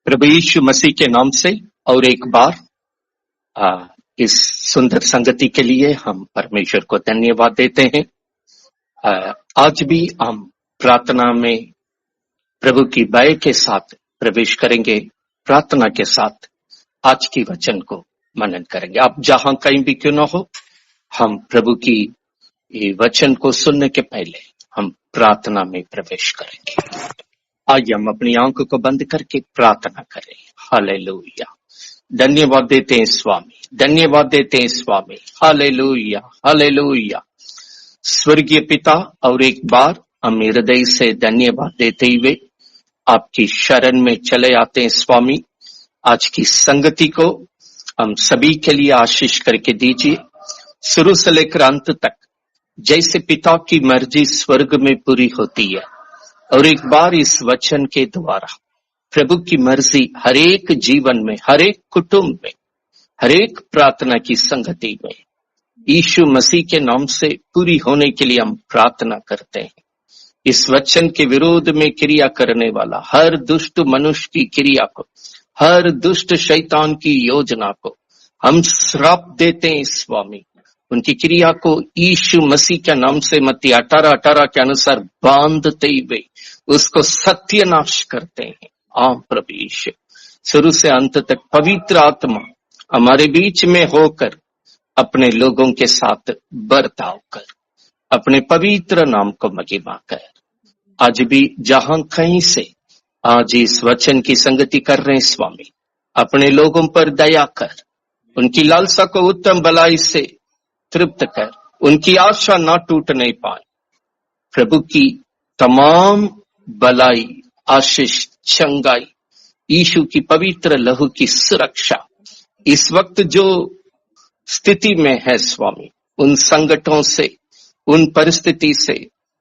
प्रभु यीशु मसीह के नाम से और एक बार इस सुंदर संगति के लिए हम परमेश्वर को धन्यवाद देते हैं। आज भी हम प्रार्थना में प्रभु की दया के साथ प्रवेश करेंगे। प्रार्थना के साथ आज की वचन को मनन करेंगे। आप जहां कहीं भी क्यों ना हो, हम प्रभु की वचन को सुनने के पहले हम प्रार्थना में प्रवेश करेंगे। आइए हम अपनी आंखों को बंद करके प्रार्थना करें। हालेलुया। धन्यवाद देते हैं स्वामी, धन्यवाद देते हैं स्वामी। Hallelujah, hallelujah. स्वर्गीय पिता, और एक बार हम हृदय से धन्यवाद देते हुए आपकी शरण में चले आते हैं स्वामी। आज की संगति को हम सभी के लिए आशीष करके दीजिए, शुरू से लेकर अंत तक। जैसे पिता की मर्जी स्वर्ग में पूरी होती है, और एक बार इस वचन के द्वारा प्रभु की मर्जी हर एक जीवन में, हर एक कुटुंब में, हर एक प्रार्थना की संगति में यीशु मसीह के नाम से पूरी होने के लिए हम प्रार्थना करते हैं। इस वचन के विरोध में क्रिया करने वाला हर दुष्ट मनुष्य की क्रिया को, हर दुष्ट शैतान की योजना को हम श्राप देते हैं स्वामी। उनकी क्रिया को यीशु मसीह के नाम से मत्ती 18:18 के अनुसार बांधते हुए उसको सत्यानाश करते हैं। आम प्रभु यीशु, शुरू से अंत तक पवित्र आत्मा हमारे बीच में होकर अपने लोगों के साथ बर्ताव कर, अपने पवित्र नाम को महिमा कर। आज भी जहां कहीं से आज इस वचन की संगति कर रहे हैं स्वामी, अपने लोगों पर दया कर, उनकी लालसा को उत्तम भलाई से तृप्त कर, उनकी आशा ना टूटने पाए। प्रभु की तमाम भलाई, आशीष, चंगाई, यीशु की पवित्र लहू की सुरक्षा इस वक्त जो स्थिति में है स्वामी, उन संकटों से, उन परिस्थिति से,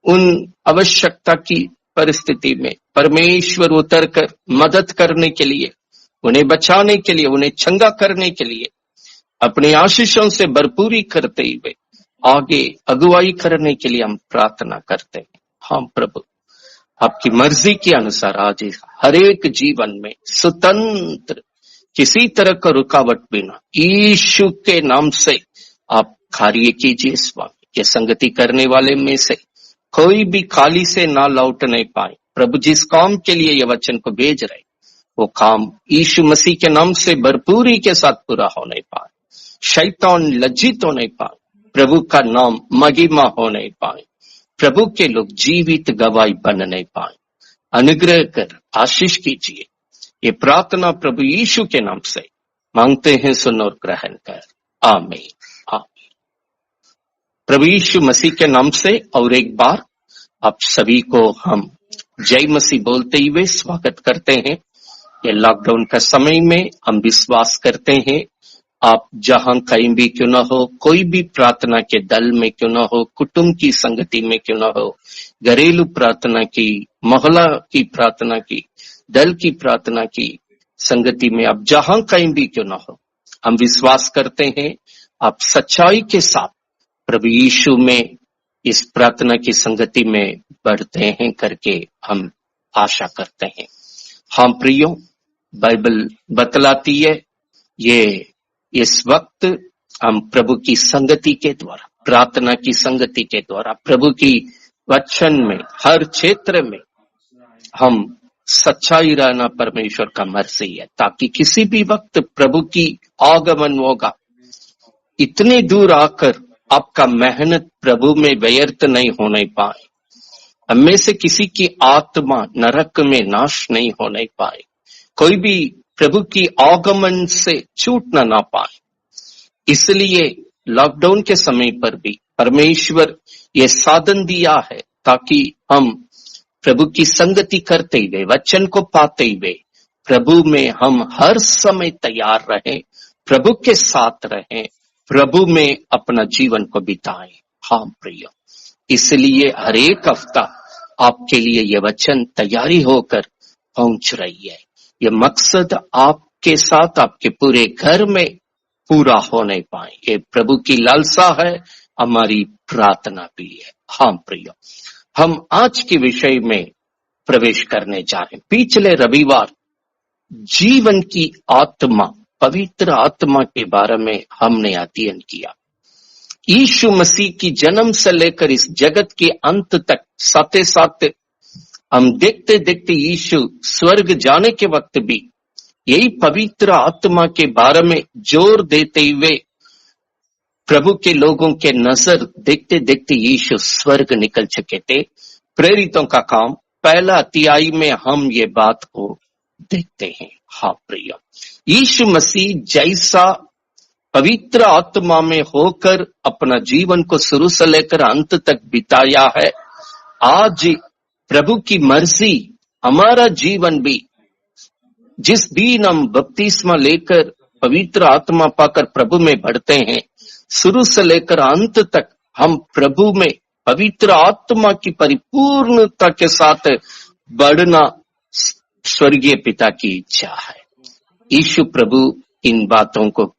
उन आवश्यकता की परिस्थिति में परमेश्वर उतरकर मदद करने के लिए, उन्हें बचाने के लिए, उन्हें चंगा करने के लिए, अपनी आशीषों से भरपूरी करते हुए आगे अगुवाई करने के लिए हम प्रार्थना करते हैं। हाँ प्रभु, आपकी मर्जी के अनुसार आज हर एक जीवन में स्वतंत्र, किसी तरह का रुकावट बिना यीशु के नाम से आप कार्य कीजिए स्वामी। ये संगति करने वाले में से कोई भी खाली से ना लौटने पाए। प्रभु, जिस काम के लिए ये वचन को भेज रहे, वो काम यीशु मसीह के नाम से भरपूरी के साथ पूरा होने पाए। शैतान लज्जित होने पाए, प्रभु का नाम महिमा होने पाए, प्रभु के लोग जीवित गवाही बनने पाए। अनुग्रह कर आशीष कीजिए। ये प्रार्थना प्रभु यीशु के नाम से मांगते हैं, सुन और ग्रहण कर। आमीन, आमीन। प्रभु यीशु मसीह के नाम से और एक बार आप सभी को हम जय मसीह बोलते हुए स्वागत करते हैं। ये लॉकडाउन का समय में हम विश्वास करते हैं आप जहां कहीं भी क्यों ना हो, कोई भी प्रार्थना के दल में क्यों ना हो, कुटुंब की संगति में क्यों ना हो, घरेलू प्रार्थना की, मोहल्ला की प्रार्थना की, दल की प्रार्थना की संगति में आप जहां कहीं भी क्यों ना हो, हम विश्वास करते हैं आप सच्चाई के साथ प्रभु यीशु में इस प्रार्थना की संगति में बढ़ते हैं करके हम आशा करते हैं। हाँ प्रियो, बाइबल बतलाती है ये इस वक्त हम प्रभु की संगति के द्वारा, प्रार्थना की संगति के द्वारा, प्रभु की वचन में हर क्षेत्र में हम सच्चाई रहना परमेश्वर का मर्जी है, ताकि किसी भी वक्त प्रभु की आगमन होगा। इतने दूर आकर आपका मेहनत प्रभु में व्यर्थ नहीं होने पाए, हमें से किसी की आत्मा नरक में नाश नहीं होने पाए, कोई भी प्रभु की आगमन से छूटना ना पाए। इसलिए लॉकडाउन के समय पर भी परमेश्वर ये साधन दिया है ताकि हम प्रभु की संगति करते हुए, वचन को पाते हुए प्रभु में हम हर समय तैयार रहें, प्रभु के साथ रहें, प्रभु में अपना जीवन को बिताएं। हाँ प्रिय, इसलिए हर एक हफ्ता आपके लिए ये वचन तैयारी होकर पहुंच रही है। ये मकसद आपके साथ, आपके पूरे घर में पूरा होने पाए, ये प्रभु की लालसा है, हमारी प्रार्थना भी है। हाँ प्रिय, हम आज के विषय में प्रवेश करने जा रहे हैं। पिछले रविवार जीवन की आत्मा, पवित्र आत्मा के बारे में हमने अध्ययन किया। यीशु मसीह की जन्म से लेकर इस जगत के अंत तक साथ साथ हम देखते देखते यीशु स्वर्ग जाने के वक्त भी यही पवित्र आत्मा के बारे में जोर देते हुए प्रभु के लोगों के नजर देखते देखते यीशु स्वर्ग निकल चुके थे। प्रेरितों का काम पहला अध्याय में हम ये बात को देखते हैं। हाँ प्रिय, यीशु मसीह जैसा पवित्र आत्मा में होकर अपना जीवन को शुरू से लेकर अंत तक बिताया है, आज प्रभु की मर्जी हमारा जीवन भी, जिस दिन हम बपतिस्मा लेकर पवित्र आत्मा पाकर प्रभु में बढ़ते हैं, शुरू से लेकर अंत तक हम प्रभु में पवित्र आत्मा की परिपूर्णता के साथ बढ़ना स्वर्गीय पिता की इच्छा है। यीशु प्रभु इन बातों को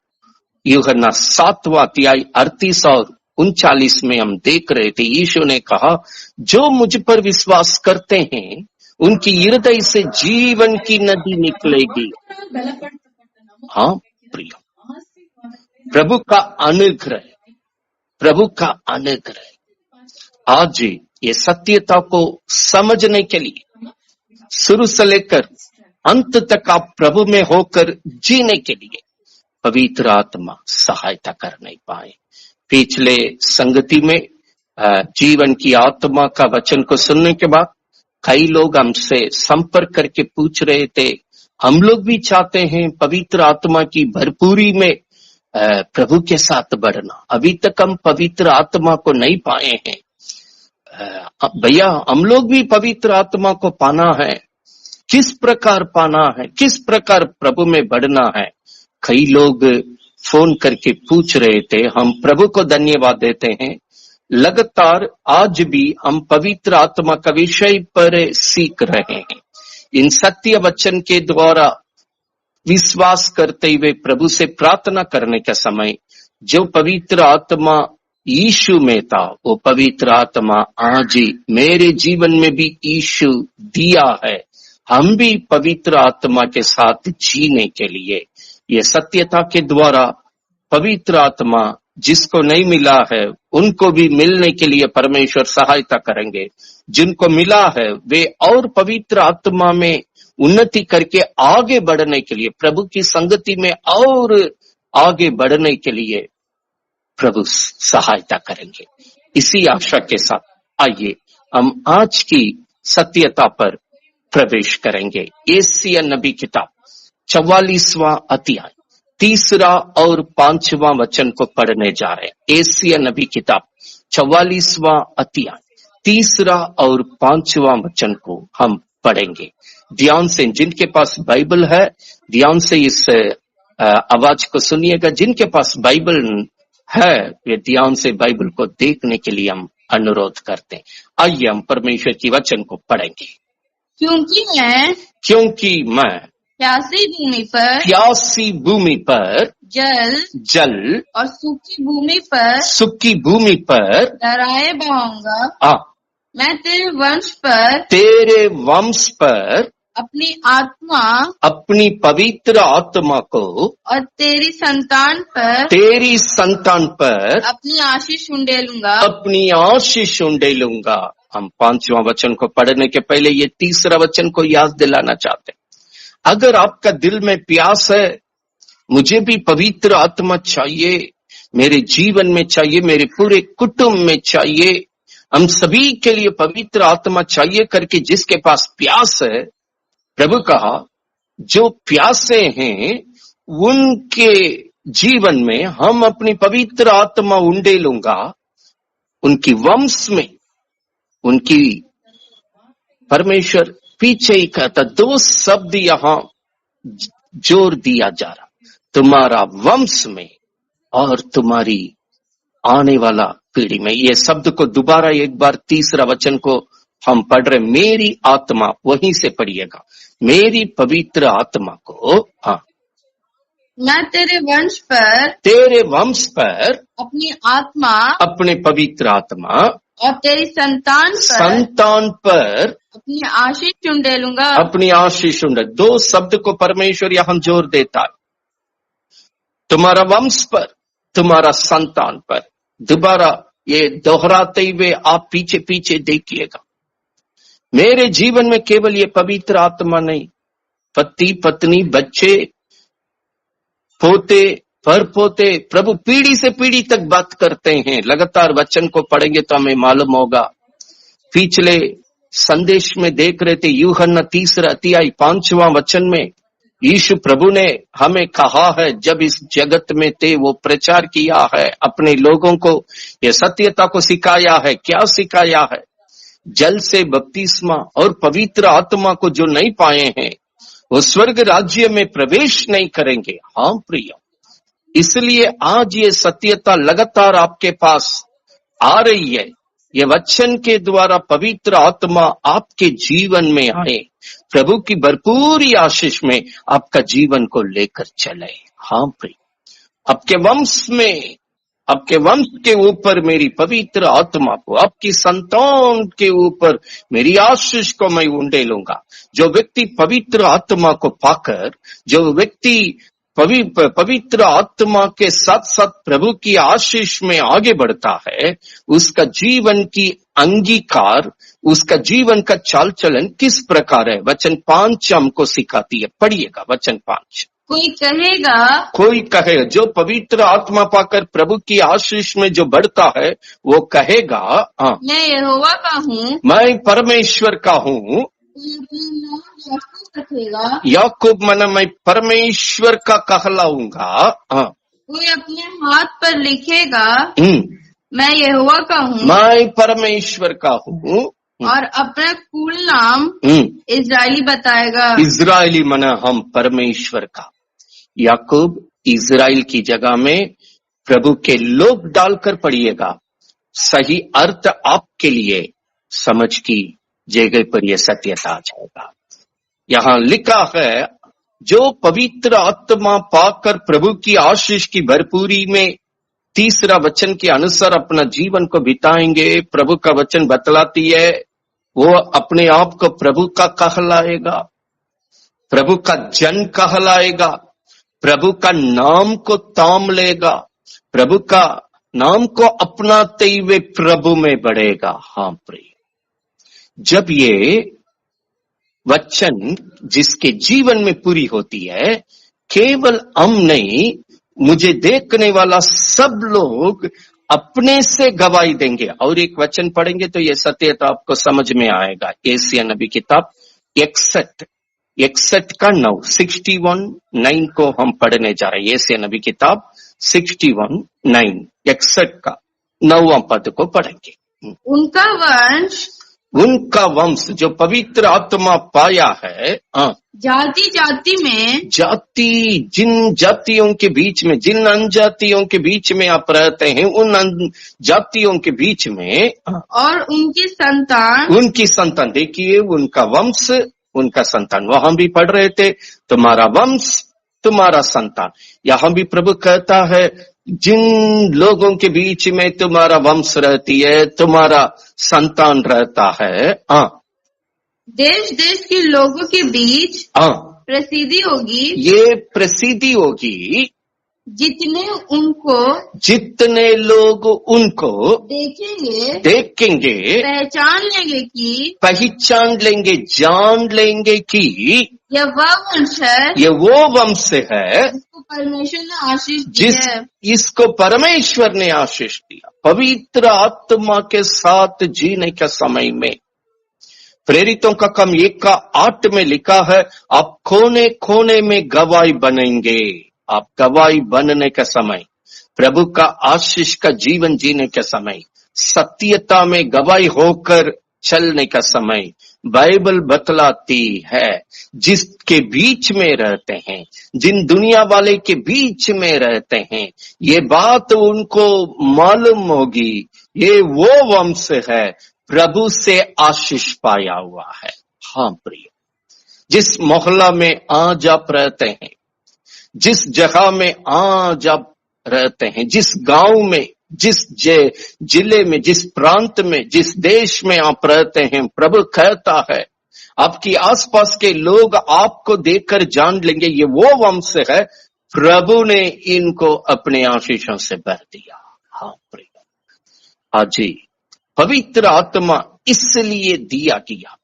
यूहन्ना 7वां अध्याय 38 और 39 में हम देख रहे थे। यीशु ने कहा, जो मुझ पर विश्वास करते हैं उनकी हृदय से जीवन की नदी निकलेगी। हाँ प्रिय, प्रभु का अनुग्रह, प्रभु का अनुग्रह आज ये सत्यता को समझने के लिए शुरू से लेकर अंत तक आप प्रभु में होकर जीने के लिए पवित्र आत्मा सहायता कर नहीं पाए। पिछले संगति में जीवन की आत्मा का वचन को सुनने के बाद कई लोग हमसे संपर्क करके पूछ रहे थे, हम लोग भी चाहते हैं पवित्र आत्मा की भरपूरी में प्रभु के साथ बढ़ना, अभी तक हम पवित्र आत्मा को नहीं पाए हैं। भैया हम लोग भी पवित्र आत्मा को पाना है, किस प्रकार पाना है, किस प्रकार प्रभु में बढ़ना है। कई लोग फोन करके पूछ रहे थे। हम प्रभु को धन्यवाद देते हैं, लगातार आज भी हम पवित्र आत्मा का विषय पर सीख रहे हैं। इन सत्य वचन के द्वारा विश्वास करते हुए प्रभु से प्रार्थना करने का समय जो पवित्र आत्मा यीशु में था, वो पवित्र आत्मा आज ही मेरे जीवन में भी यीशु दिया है। हम भी पवित्र आत्मा के साथ जीने के लिए ये सत्यता के द्वारा पवित्र आत्मा जिसको नहीं मिला है उनको भी मिलने के लिए परमेश्वर सहायता करेंगे। जिनको मिला है वे और पवित्र आत्मा में उन्नति करके आगे बढ़ने के लिए, प्रभु की संगति में और आगे बढ़ने के लिए प्रभु सहायता करेंगे। इसी आशा के साथ आइए हम आज की सत्यता पर प्रवेश करेंगे। एशिया नबी किताब 44वां अध्याय 3 और 5वां वचन को पढ़ने जा रहे हैं। एशिया नबी किताब 44वां अध्याय 3 और 5वां वचन को हम पढ़ेंगे। ध्यान से, जिनके पास बाइबल है ध्यान से इस आवाज को सुनिएगा। जिनके पास बाइबल है वे ध्यान से बाइबल को देखने के लिए हम अनुरोध करते हैं। आइए हम परमेश्वर की वचन को पढ़ेंगे। क्योंकि मैं प्यासी भूमि पर जल और सूखी भूमि पर दराए बहाऊंगा। मैं तेरे वंश पर अपनी पवित्र आत्मा को और तेरी संतान पर अपनी आशीष उंडेलूंगा। हम 5वां वचन को पढ़ने के पहले ये 3 वचन को याद दिलाना चाहते हैं। अगर आपका दिल में प्यास है, मुझे भी पवित्र आत्मा चाहिए, मेरे जीवन में चाहिए, मेरे पूरे कुटुंब में चाहिए, हम सभी के लिए पवित्र आत्मा चाहिए करके जिसके पास प्यास है, प्रभु कहा जो प्यासे हैं उनके जीवन में हम अपनी पवित्र आत्मा उंडेलूंगा। उनकी वंश में, उनकी परमेश्वर पीछे ही कहता 2 शब्द यहां जोर दिया जा रहा, तुम्हारा वंश में और तुम्हारी आने वाला पीढ़ी में। ये शब्द को दोबारा एक बार 3 वचन को हम पढ़ रहे, मेरी आत्मा, वहीं से पढ़िएगा, मेरी पवित्र आत्मा को। हाँ, मैं तेरे वंश पर अपनी अपनी पवित्र आत्मा और तेरी संतान पर अपनी आशीष उंडेलूंगा। अपनी आशीष उंडे, दो शब्द को परमेश्वर यहाँ जोर देता है, तुम्हारा वंश पर, तुम्हारा संतान पर। दोबारा ये दोहराते हुए आप पीछे पीछे देखिएगा, मेरे जीवन में केवल ये पवित्र आत्मा नहीं, पति पत्नी बच्चे पोते परपोते, प्रभु पीढ़ी से पीढ़ी तक बात करते हैं। लगातार वचन को पढ़ेंगे तो हमें मालूम होगा। पिछले संदेश में देख रहे थे, यूहन्ना 3 अध्याय 5वां वचन में यीशु प्रभु ने हमें कहा है, जब इस जगत में थे वो प्रचार किया है, अपने लोगों को ये सत्यता को सिखाया है। क्या सिखाया है? जल से बपतिस्मा और पवित्र आत्मा को जो नहीं पाए हैं वो स्वर्ग राज्य में प्रवेश नहीं करेंगे। हाँ प्रिय, इसलिए आज ये सत्यता लगातार आपके पास आ रही है। ये वचन के द्वारा पवित्र आत्मा आपके जीवन में आए, प्रभु की भरपूरी आशीष में आपका जीवन को लेकर चले। हाँ प्रिय, आपके वंश के ऊपर मेरी पवित्र आत्मा को, आपकी संतान के ऊपर मेरी आशीष को मैं उंडेलूंगा। जो व्यक्ति पवित्र आत्मा को पाकर, जो व्यक्ति पवित्र आत्मा के साथ साथ प्रभु की आशीष में आगे बढ़ता है, उसका जीवन की अंगीकार, उसका जीवन का चाल चलन किस प्रकार है? वचन 5 हमको सिखाती है। पढ़िएगा वचन 5। कोई कहेगा, जो पवित्र आत्मा पाकर प्रभु की आशीष में जो बढ़ता है वो कहेगा, मैं यहोवा का हूँ, मैं परमेश्वर का हूँ। याकूब मन मैं परमेश्वर का कहलाऊंगा। कोई अपने हाथ पर लिखेगा, मैं यहोवा का हूँ, मैं परमेश्वर का हूँ, और अपना कुल नाम इजराइली बताएगा। इजराइली मना हम परमेश्वर का। याकूब इजराइल की जगह में प्रभु के लोग डालकर पढ़िएगा, सही अर्थ आपके लिए समझ की जगह पर यह सत्यता आ जाएगा। यहाँ लिखा है, जो पवित्र आत्मा पाकर प्रभु की आशीष की भरपूरी में 3 वचन के अनुसार अपना जीवन को बिताएंगे, प्रभु का वचन बतलाती है, वो अपने आप को प्रभु का कहलाएगा, प्रभु का जन कहलाएगा, प्रभु का नाम को ताम लेगा, प्रभु का नाम को अपनाते हुए प्रभु में बढ़ेगा। हाँ प्रिय, जब ये वचन जिसके जीवन में पूरी होती है, केवल हम नहीं, मुझे देखने वाला सब लोग अपने से गवाही देंगे। और एक वचन पढ़ेंगे तो ये सत्यता आपको समझ में आएगा। एशिया नबी किताब 61 का 9, 61:9 को हम पढ़ने जा रहे हैं। एशिया नबी किताब 61:9, 61 का 9वां पद को पढ़ेंगे। उनका वंश जो पवित्र आत्मा पाया है, जिन जातियों के बीच में, जिन अनजातियों के बीच में आप रहते हैं, उन जातियों के बीच में, और उनकी संतान, देखिए उनका वंश, उनका संतान। वहां भी पढ़ रहे थे, तुम्हारा वंश, तुम्हारा संतान। यहां भी प्रभु कहता है, जिन लोगों के बीच में तुम्हारा वंश रहती है, तुम्हारा संतान रहता है, देश देश के लोगों के बीच प्रसिद्धि होगी। ये प्रसिद्धि होगी, जितने लोग उनको देखेंगे, पहचान लेंगे, जान लेंगे कि यह वह वंश है, ये वो वंश है जिसको परमेश्वर ने आशीष दी है, इसको परमेश्वर ने आशीष दिया। पवित्र आत्मा के साथ जीने के समय में प्रेरितों का काम 1:8 में लिखा है, आप कोने कोने में गवाही बनेंगे। आप गवाही बनने का समय, प्रभु का आशीष का जीवन जीने का समय, सत्यता में गवाही होकर चलने का समय बाइबल बतलाती है। जिसके बीच में रहते हैं, जिन दुनिया वाले के बीच में रहते हैं, ये बात उनको मालूम होगी, ये वो वंश है प्रभु से आशीष पाया हुआ है। हाँ प्रिय, जिस मोहल्ला में आज आप रहते हैं, जिस जगह में आज आप रहते हैं, जिस गांव में जिस जिले में, जिस प्रांत में, जिस देश में आप रहते हैं, प्रभु कहता है आपकी आसपास के लोग आपको देखकर जान लेंगे ये वो वंश है, प्रभु ने इनको अपने आशीषों से भर दिया। हाँ प्रिय, आज ही पवित्र आत्मा इसलिए दिया गया,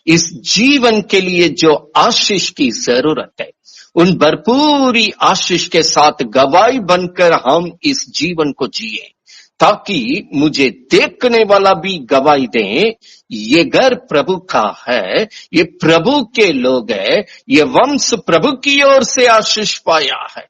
इस जीवन के लिए जो आशीष की जरूरत है, उन भरपूरी आशीष के साथ गवाही बनकर हम इस जीवन को जिए, ताकि मुझे देखने वाला भी गवाही दे, ये घर प्रभु का है, ये प्रभु के लोग है, ये वंश प्रभु की ओर से आशीष पाया है।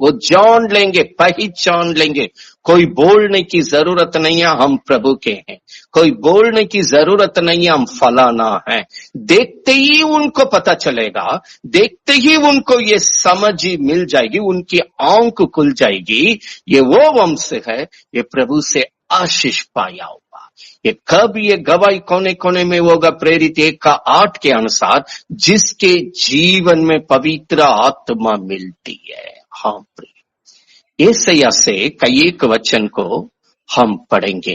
वो जान लेंगे, पहचान लेंगे। कोई बोलने की जरूरत नहीं है हम प्रभु के हैं, कोई बोलने की जरूरत नहीं है हम फलाना है। देखते ही उनको पता चलेगा, देखते ही उनको ये समझ ही मिल जाएगी, उनकी आंख खुल जाएगी, ये वो वंश है, ये प्रभु से आशीष पाया होगा। ये कब ये गवाही कोने कोने में होगा? प्रेरित 1:8 के अनुसार, जिसके जीवन में पवित्र आत्मा मिलती है। हाँ प्रिय, येशय्या से कई एक वचन को हम पढ़ेंगे।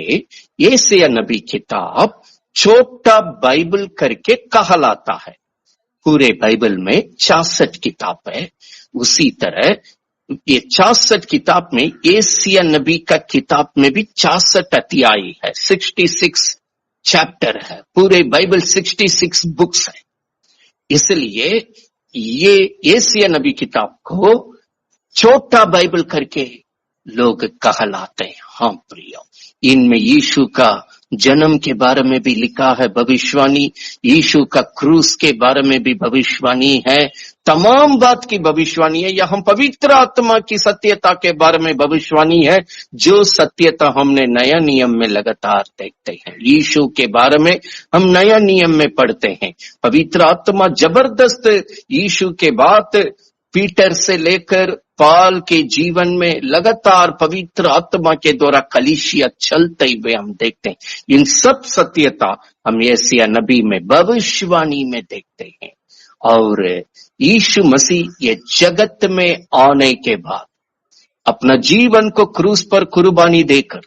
येशय्या नबी किताब छोटा बाइबल करके कहलाता है। पूरे बाइबल में 66 किताब है, उसी तरह ये 66 किताब में येशय्या नबी का किताब में भी 66 अध्याय है, 66 चैप्टर है। पूरे बाइबल 66 बुक्स है, इसलिए ये येशय्या नबी किताब को छोटा बाइबल करके लोग कहलाते हैं। हाँ प्रियो, इनमें यीशु का जन्म के बारे में भी लिखा है भविष्यवाणी, यीशु का क्रूस के बारे में भी भविष्यवाणी है, तमाम बात की भविष्यवाणी है। यहाँ पवित्र आत्मा की सत्यता के बारे में भविष्यवाणी है, जो सत्यता हमने नया नियम में लगातार देखते हैं। यीशु के बारे में हम नया नियम में पढ़ते हैं। पवित्र आत्मा जबरदस्त यीशु के बात पीटर से लेकर पाल के जीवन में लगातार पवित्र आत्मा के द्वारा कलीसिया चलते हुए हम देखते हैं। इन सब सत्यता हम येशय्या नबी में भविष्यवाणी में देखते हैं। और यीशु मसीह ये जगत में आने के बाद अपना जीवन को क्रूस पर कुर्बानी देकर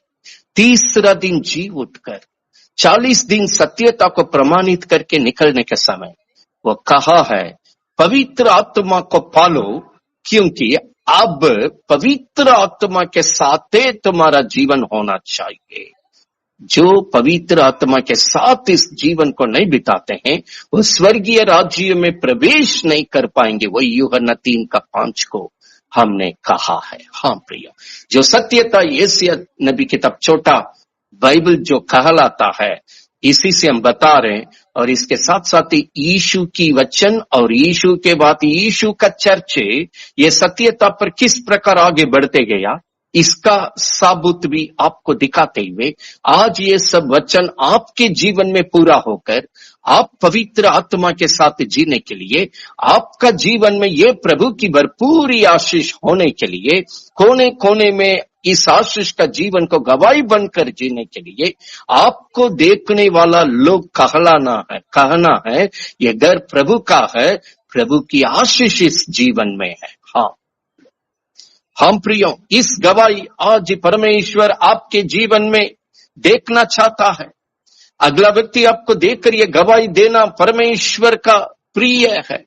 तीसरा दिन जी उठकर 40 दिन सत्यता को प्रमाणित करके निकलने के समय वो कहा है, पवित्र आत्मा को पालो, क्योंकि अब पवित्र आत्मा के साथ तुम्हारा जीवन होना चाहिए। जो पवित्र आत्मा के साथ इस जीवन को नहीं बिताते हैं, वो स्वर्गीय राज्य में प्रवेश नहीं कर पाएंगे। वही यूहन्ना 3:5 को हमने कहा है। हाँ प्रिय, जो सत्यता येशय्या नबी किताब छोटा बाइबल जो कहलाता है, इसी से हम बता रहे हैं। और इसके साथ साथ यीशु की वचन और यीशु के बाद यीशु का चर्चे ये सत्यता पर किस प्रकार आगे बढ़ते गया, इसका साबुत भी आपको दिखाते हुए आज ये सब वचन आपके जीवन में पूरा होकर आप पवित्र आत्मा के साथ जीने के लिए, आपका जीवन में ये प्रभु की भरपूरी आशीष होने के लिए, कोने कोने में इस आशीष का जीवन को गवाही बनकर जीने के लिए आपको देखने वाला लोग कहना है ये घर प्रभु का है, प्रभु की आशीष इस जीवन में है। हाँ हम प्रियो, इस गवाही आज परमेश्वर आपके जीवन में देखना चाहता है। अगला व्यक्ति आपको देखकर ये गवाही देना परमेश्वर का प्रिय है,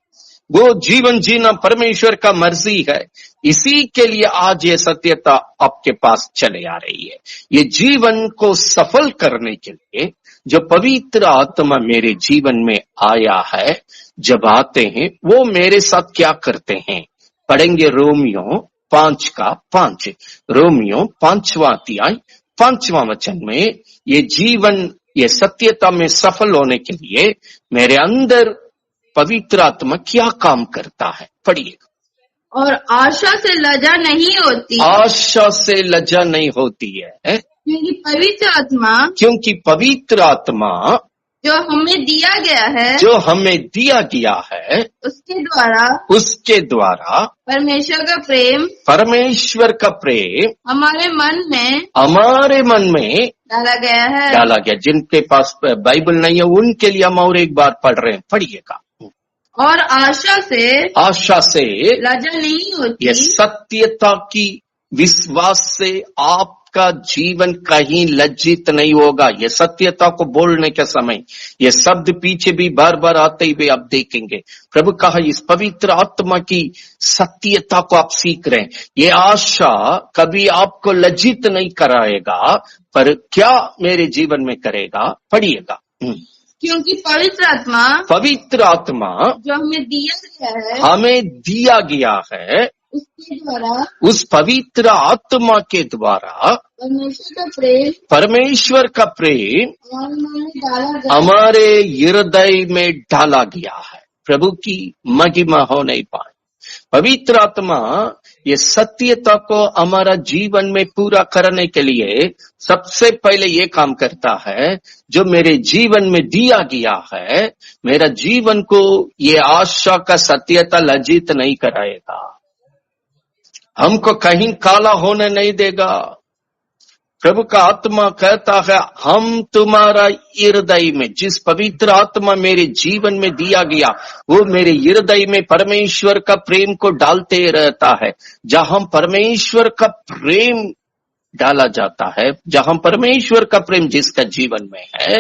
वो जीवन जीना परमेश्वर का मर्जी है। इसी के लिए आज ये सत्यता आपके पास चले आ रही है। ये जीवन को सफल करने के लिए जो पवित्र आत्मा मेरे जीवन में आया है, जब आते हैं वो मेरे साथ क्या करते हैं, पढ़ेंगे रोमियो 5:5। रोमियो 5वां अध्याय 5वां वचन में ये जीवन, ये सत्यता में सफल होने के लिए मेरे अंदर पवित्र आत्मा क्या काम करता है, पढ़िएगा। और आशा से लज्जा नहीं होती, आशा से लज्जा नहीं होती है, क्योंकि पवित्र आत्मा जो हमें दिया गया है, उसके द्वारा परमेश्वर का प्रेम हमारे मन में डाला गया। जिनके पास बाइबल नहीं है उनके लिए हम और एक बार पढ़ रहे हैं, पढ़िएगा। और आशा से लज्जा नहीं होती, ये सत्यता की विश्वास से आप आपका जीवन कहीं लज्जित नहीं होगा। ये सत्यता को बोलने के समय ये शब्द पीछे भी बार बार आते हुए आप देखेंगे। प्रभु कहा इस पवित्र आत्मा की सत्यता को आप सीख रहे हैं। ये आशा कभी आपको लज्जित नहीं कराएगा, पर क्या मेरे जीवन में करेगा? पढ़िएगा। क्योंकि पवित्र आत्मा जो हमें दिया गया है उसके द्वारा, उस पवित्र आत्मा के द्वारा परमेश्वर का प्रेम हमारे हृदय में डाला गया है। प्रभु की महिमा हो नहीं पाए। पवित्र आत्मा ये सत्यता को हमारा जीवन में पूरा करने के लिए सबसे पहले ये काम करता है, जो मेरे जीवन में दिया गया है, मेरा जीवन को ये आशा का सत्यता लज्जित नहीं कराएगा, हमको कहीं काला होने नहीं देगा। प्रभु का आत्मा कहता है हम तुम्हारा हृदय में, जिस पवित्र आत्मा मेरे जीवन में दिया गया वो मेरे हृदय में परमेश्वर का प्रेम को डालते रहता है। जहां परमेश्वर का प्रेम डाला जाता है, जहां परमेश्वर का प्रेम जिसका जीवन में है,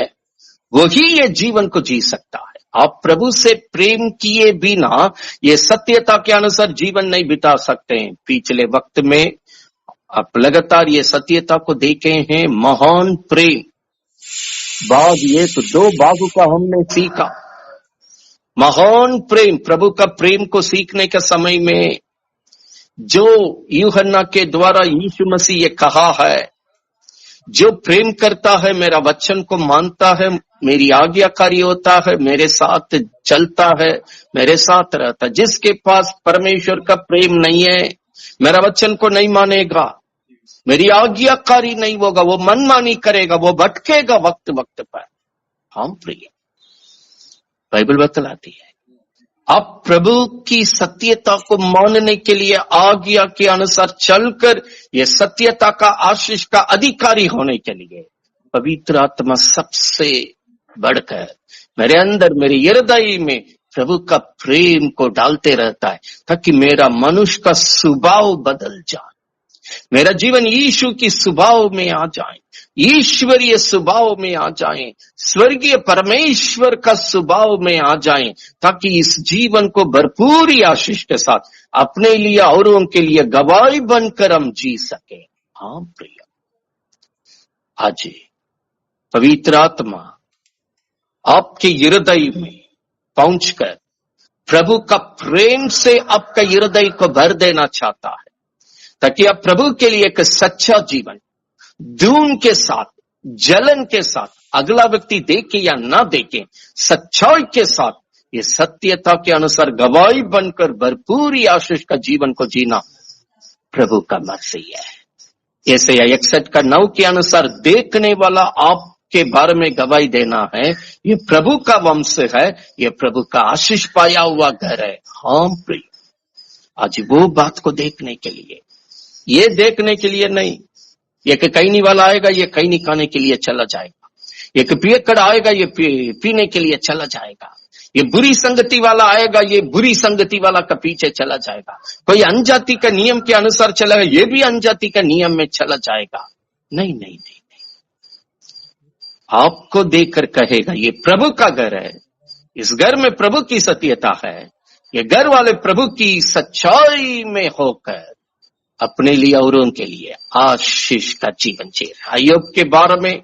वही ये जीवन को जी सकता है। आप प्रभु से प्रेम किए बिना ये सत्यता के अनुसार जीवन नहीं बिता सकते हैं। पिछले वक्त में आप लगातार ये सत्यता को देखे हैं। महान प्रेम भाग 1-2 भागों का हमने सीखा। महान प्रेम, प्रभु का प्रेम को सीखने के समय में जो यूहन्ना के द्वारा यीशु मसीह ये कहा है, जो प्रेम करता है, मेरा वचन को मानता है, मेरी आज्ञाकारी होता है, मेरे साथ चलता है, मेरे साथ रहता है। जिसके पास परमेश्वर का प्रेम नहीं है, मेरा वचन को नहीं मानेगा, मेरी आज्ञाकारी नहीं होगा, वो मनमानी करेगा, वो भटकेगा वक्त वक्त पर। हम प्रिय बाइबल बतलाती है आप प्रभु की सत्यता को मानने के लिए आज्ञा के अनुसार चलकर ये सत्यता का आशीष का अधिकारी होने के लिए पवित्र आत्मा सबसे बढ़कर मेरे अंदर, मेरे हृदय में प्रभु का प्रेम को डालते रहता है, ताकि मेरा मनुष्य का स्वभाव बदल जाए, मेरा जीवन यीशु की स्वभाव में आ जाए, ईश्वरीय स्वभाव में आ जाए, स्वर्गीय परमेश्वर का स्वभाव में आ जाए, ताकि इस जीवन को भरपूर आशीष के साथ अपने लिए औरों के लिए गवाही बनकर हम जी सके। हाँ प्रिय, आज पवित्र आत्मा आपके हृदय में पहुंचकर प्रभु का प्रेम से आपका हृदय को भर देना चाहता है, ताकि आप प्रभु के लिए एक सच्चा जीवन धूम के साथ, जलन के साथ, अगला व्यक्ति देखे या ना देखे, सच्चाई के साथ ये सत्यता के अनुसार गवाही बनकर भरपूर आशीष का जीवन को जीना प्रभु का मर्जी है। यशायाह 61:9 के अनुसार देखने वाला आपके बारे में गवाही देना है, ये प्रभु का वंश है, ये प्रभु का आशीष पाया हुआ घर है। हाँ प्रिय, आज वो बात को देखने के लिए, ये देखने के लिए नहीं, एक कैनी वाला आएगा, ये कैनी खाने के लिए चला जाएगा, एक पियक्कड़ आएगा, ये पीने के लिए चला जाएगा, ये बुरी संगति वाला आएगा, ये बुरी संगति वाला का पीछे चला जाएगा, कोई अनजाति का नियम के अनुसार चलेगा, ये भी अनजाति का नियम में चला जाएगा। नहीं नहीं नहीं, आपको देखकर कहेगा ये प्रभु का घर है, इस घर में प्रभु की सत्यता है, ये घर वाले प्रभु की सच्चाई में होकर अपने लिए औरों के लिए आशीष का जीवन जी रहा। अय्यूब के बारे में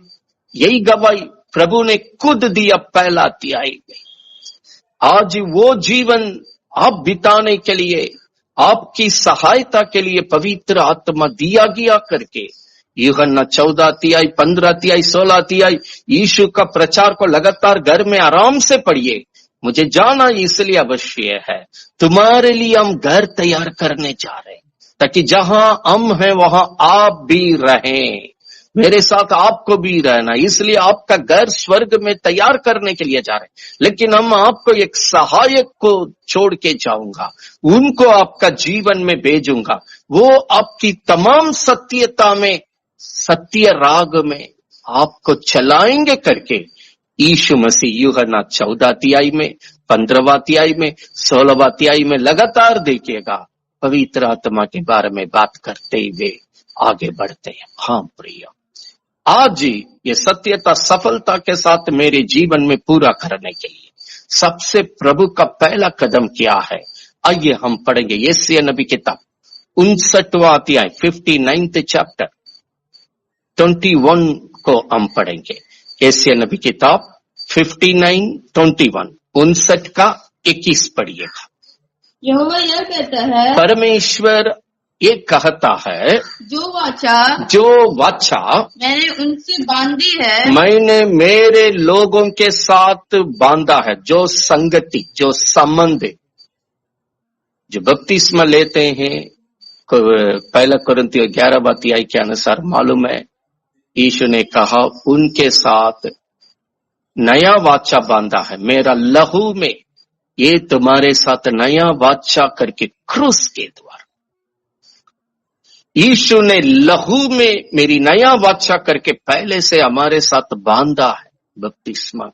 यही गवाही प्रभु ने खुद दिया पहला अध्याय में। आज वो जीवन आप बिताने के लिए, आपकी सहायता के लिए पवित्र आत्मा दिया गया करके यूहन्ना 14 अध्याय, 15 अध्याय, 16 अध्याय यीशु का प्रचार को लगातार घर में आराम से पढ़िए। मुझे जाना इसलिए अवश्य है, तुम्हारे लिए हम घर तैयार करने जा रहे हैं, ताकि जहां हम हैं वहां आप भी रहें, मेरे साथ आपको भी रहना। इसलिए आपका घर स्वर्ग में तैयार करने के लिए जा रहे हैं, लेकिन हम आपको एक सहायक को छोड़ के जाऊंगा, उनको आपका जीवन में भेजूंगा, वो आपकी तमाम सत्यता में, सत्य राग में आपको चलाएंगे करके यीशु मसीह यूहन्ना 14 अध्याय में, 15 अध्याय में, 16 अध्याय में लगातार देखिएगा पवित्र आत्मा के बारे में बात करते हुए आगे बढ़ते हैं। हाँ प्रिय, आज ये सत्यता सफलता के साथ मेरे जीवन में पूरा करने के लिए सबसे प्रभु का पहला कदम क्या है? आइए हम पढ़ेंगे यशायाह नबी किताब 59वां अध्याय 59th चैप्टर 21 को हम पढ़ेंगे। यशायाह नबी किताब 59:21 59 का 21 पढ़िएगा। यहोवा यह कहता है, परमेश्वर ये कहता है, जो वाचा मैंने उनसे बांधी है, मैंने मेरे लोगों के साथ बांधा है। जो संगति, जो संबंध, जो बपतिस्मा लेते हैं, पहला कुरिन्थियों 11वां अध्याय के अनुसार मालूम है, यीशु ने कहा उनके साथ नया वाचा बांधा है मेरा लहू में, ये तुम्हारे साथ नया वाचा करके क्रूस के द्वारा यीशु ने लहू में मेरी नया वाचा करके पहले से हमारे साथ बांधा है बपतिस्मा।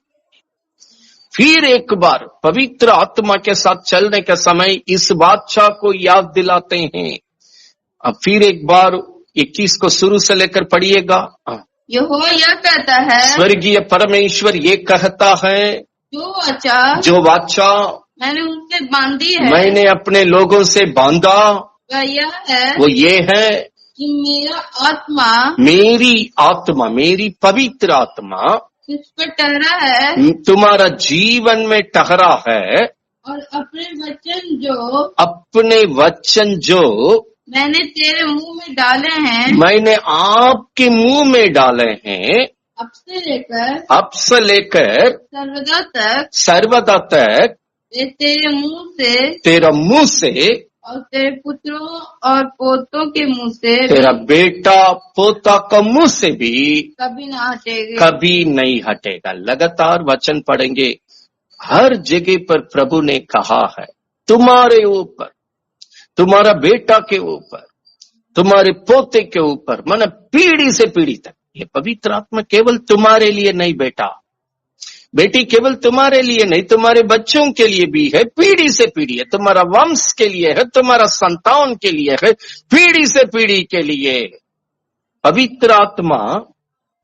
फिर एक बार पवित्र आत्मा के साथ चलने के समय इस वाचा को याद दिलाते हैं। अब फिर एक बार 21 को शुरू से लेकर पढ़िएगा। यहोवा यह कहता है, स्वर्गीय परमेश्वर ये कहता है, जो वाचा मैंने उनसे बांधी है, मैंने अपने लोगों से बांधा, वो ये है कि मेरी आत्मा, मेरी पवित्र आत्मा इस पर ठहरा है, तुम्हारा जीवन में ठहरा है, और अपने वचन जो मैंने तेरे मुंह में डाले हैं, मैंने आपके मुंह में डाले हैं, अब से लेकर सर्वदा तक तेरा मुंह से और तेरे पुत्रों और पोतों के मुंह से, तेरा बेटा पोता का मुंह से भी कभी नहीं हटेगा। लगातार वचन पढ़ेंगे। हर जगह पर प्रभु ने कहा है तुम्हारे ऊपर, तुम्हारा बेटा के ऊपर, तुम्हारे पोते के ऊपर, माने पीढ़ी से पीढ़ी तक। ये पवित्र आत्मा केवल तुम्हारे लिए नहीं बेटा बेटी, केवल तुम्हारे लिए नहीं, तुम्हारे बच्चों के लिए भी है, पीढ़ी से पीढ़ी है, तुम्हारा वंश के लिए है, तुम्हारा संतान के लिए है, पीढ़ी से पीढ़ी के लिए। पवित्र आत्मा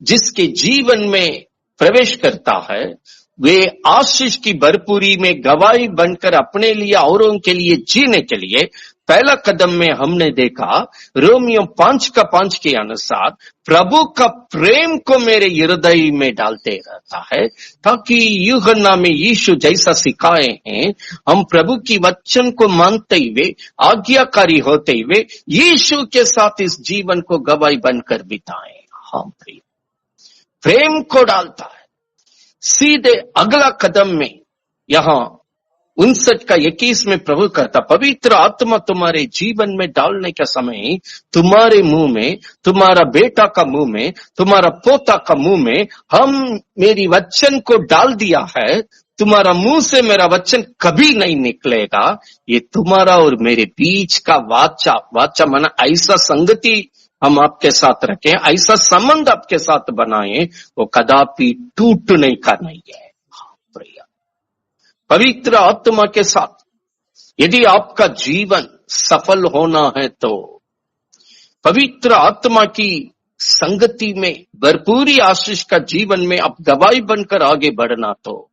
जिसके जीवन में प्रवेश करता है, वे आशीष की भरपूरी में गवाही बनकर अपने लिए औरों के लिए जीने के लिए पहला कदम में हमने देखा रोमियो 5:5 के अनुसार प्रभु का प्रेम को मेरे हृदय में डालते रहता है, ताकि यूहन्ना में यीशु जैसा सिखाए हैं हम प्रभु की वचन को मानते हुए, आज्ञाकारी होते हुए यीशु के साथ इस जीवन को गवाही बनकर बिताएं। हाँ प्रिय, प्रेम को डालता है। सीधे अगला कदम में यहां 59:21 में प्रभु कहता, पवित्र आत्मा तुम्हारे जीवन में डालने का समय तुम्हारे मुंह में, तुम्हारा बेटा का मुंह में, तुम्हारा पोता का मुंह में हम मेरी वचन को डाल दिया है। तुम्हारा मुंह से मेरा वचन कभी नहीं निकलेगा। ये तुम्हारा और मेरे बीच का वाचा माना ऐसा संगति हम आपके साथ रखें, ऐसा संबंध आपके साथ बनाएं, वो कदापि टूटने का नहीं है। पवित्र आत्मा के साथ यदि आपका जीवन सफल होना है तो पवित्र आत्मा की संगति में भरपूरी आशीष का जीवन में आप गवाही बनकर आगे बढ़ना, तो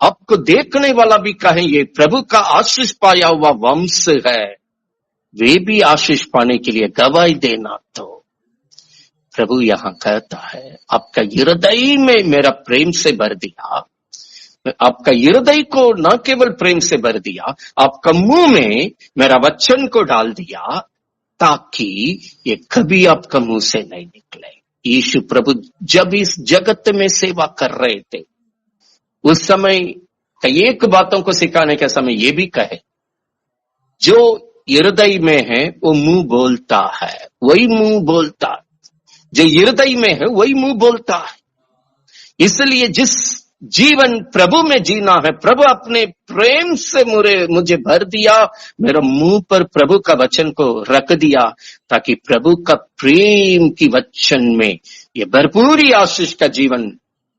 आपको देखने वाला भी कहे ये प्रभु का आशीष पाया हुआ वंश है, वे भी आशीष पाने के लिए गवाही देना। तो प्रभु यहां कहता है आपका हृदय में मेरा प्रेम से भर दिया, आपका हृदय को न केवल प्रेम से भर दिया, आपका मुंह में मेरा वचन को डाल दिया, ताकि ये कभी आपका मुंह से नहीं निकले। यीशु प्रभु जब इस जगत में सेवा कर रहे थे, उस समय कई एक बातों को सिखाने के समय ये भी कहे, जो हृदय में है वो मुंह बोलता है, वही मुंह बोलता है, जो हृदय में है वही मुंह बोलता है। इसलिए जिस जीवन प्रभु में जीना है, प्रभु अपने प्रेम से मुझे भर दिया, मेरा मुंह पर प्रभु का वचन को रख दिया, ताकि प्रभु का प्रेम की वचन में ये भरपूरी आशीष का जीवन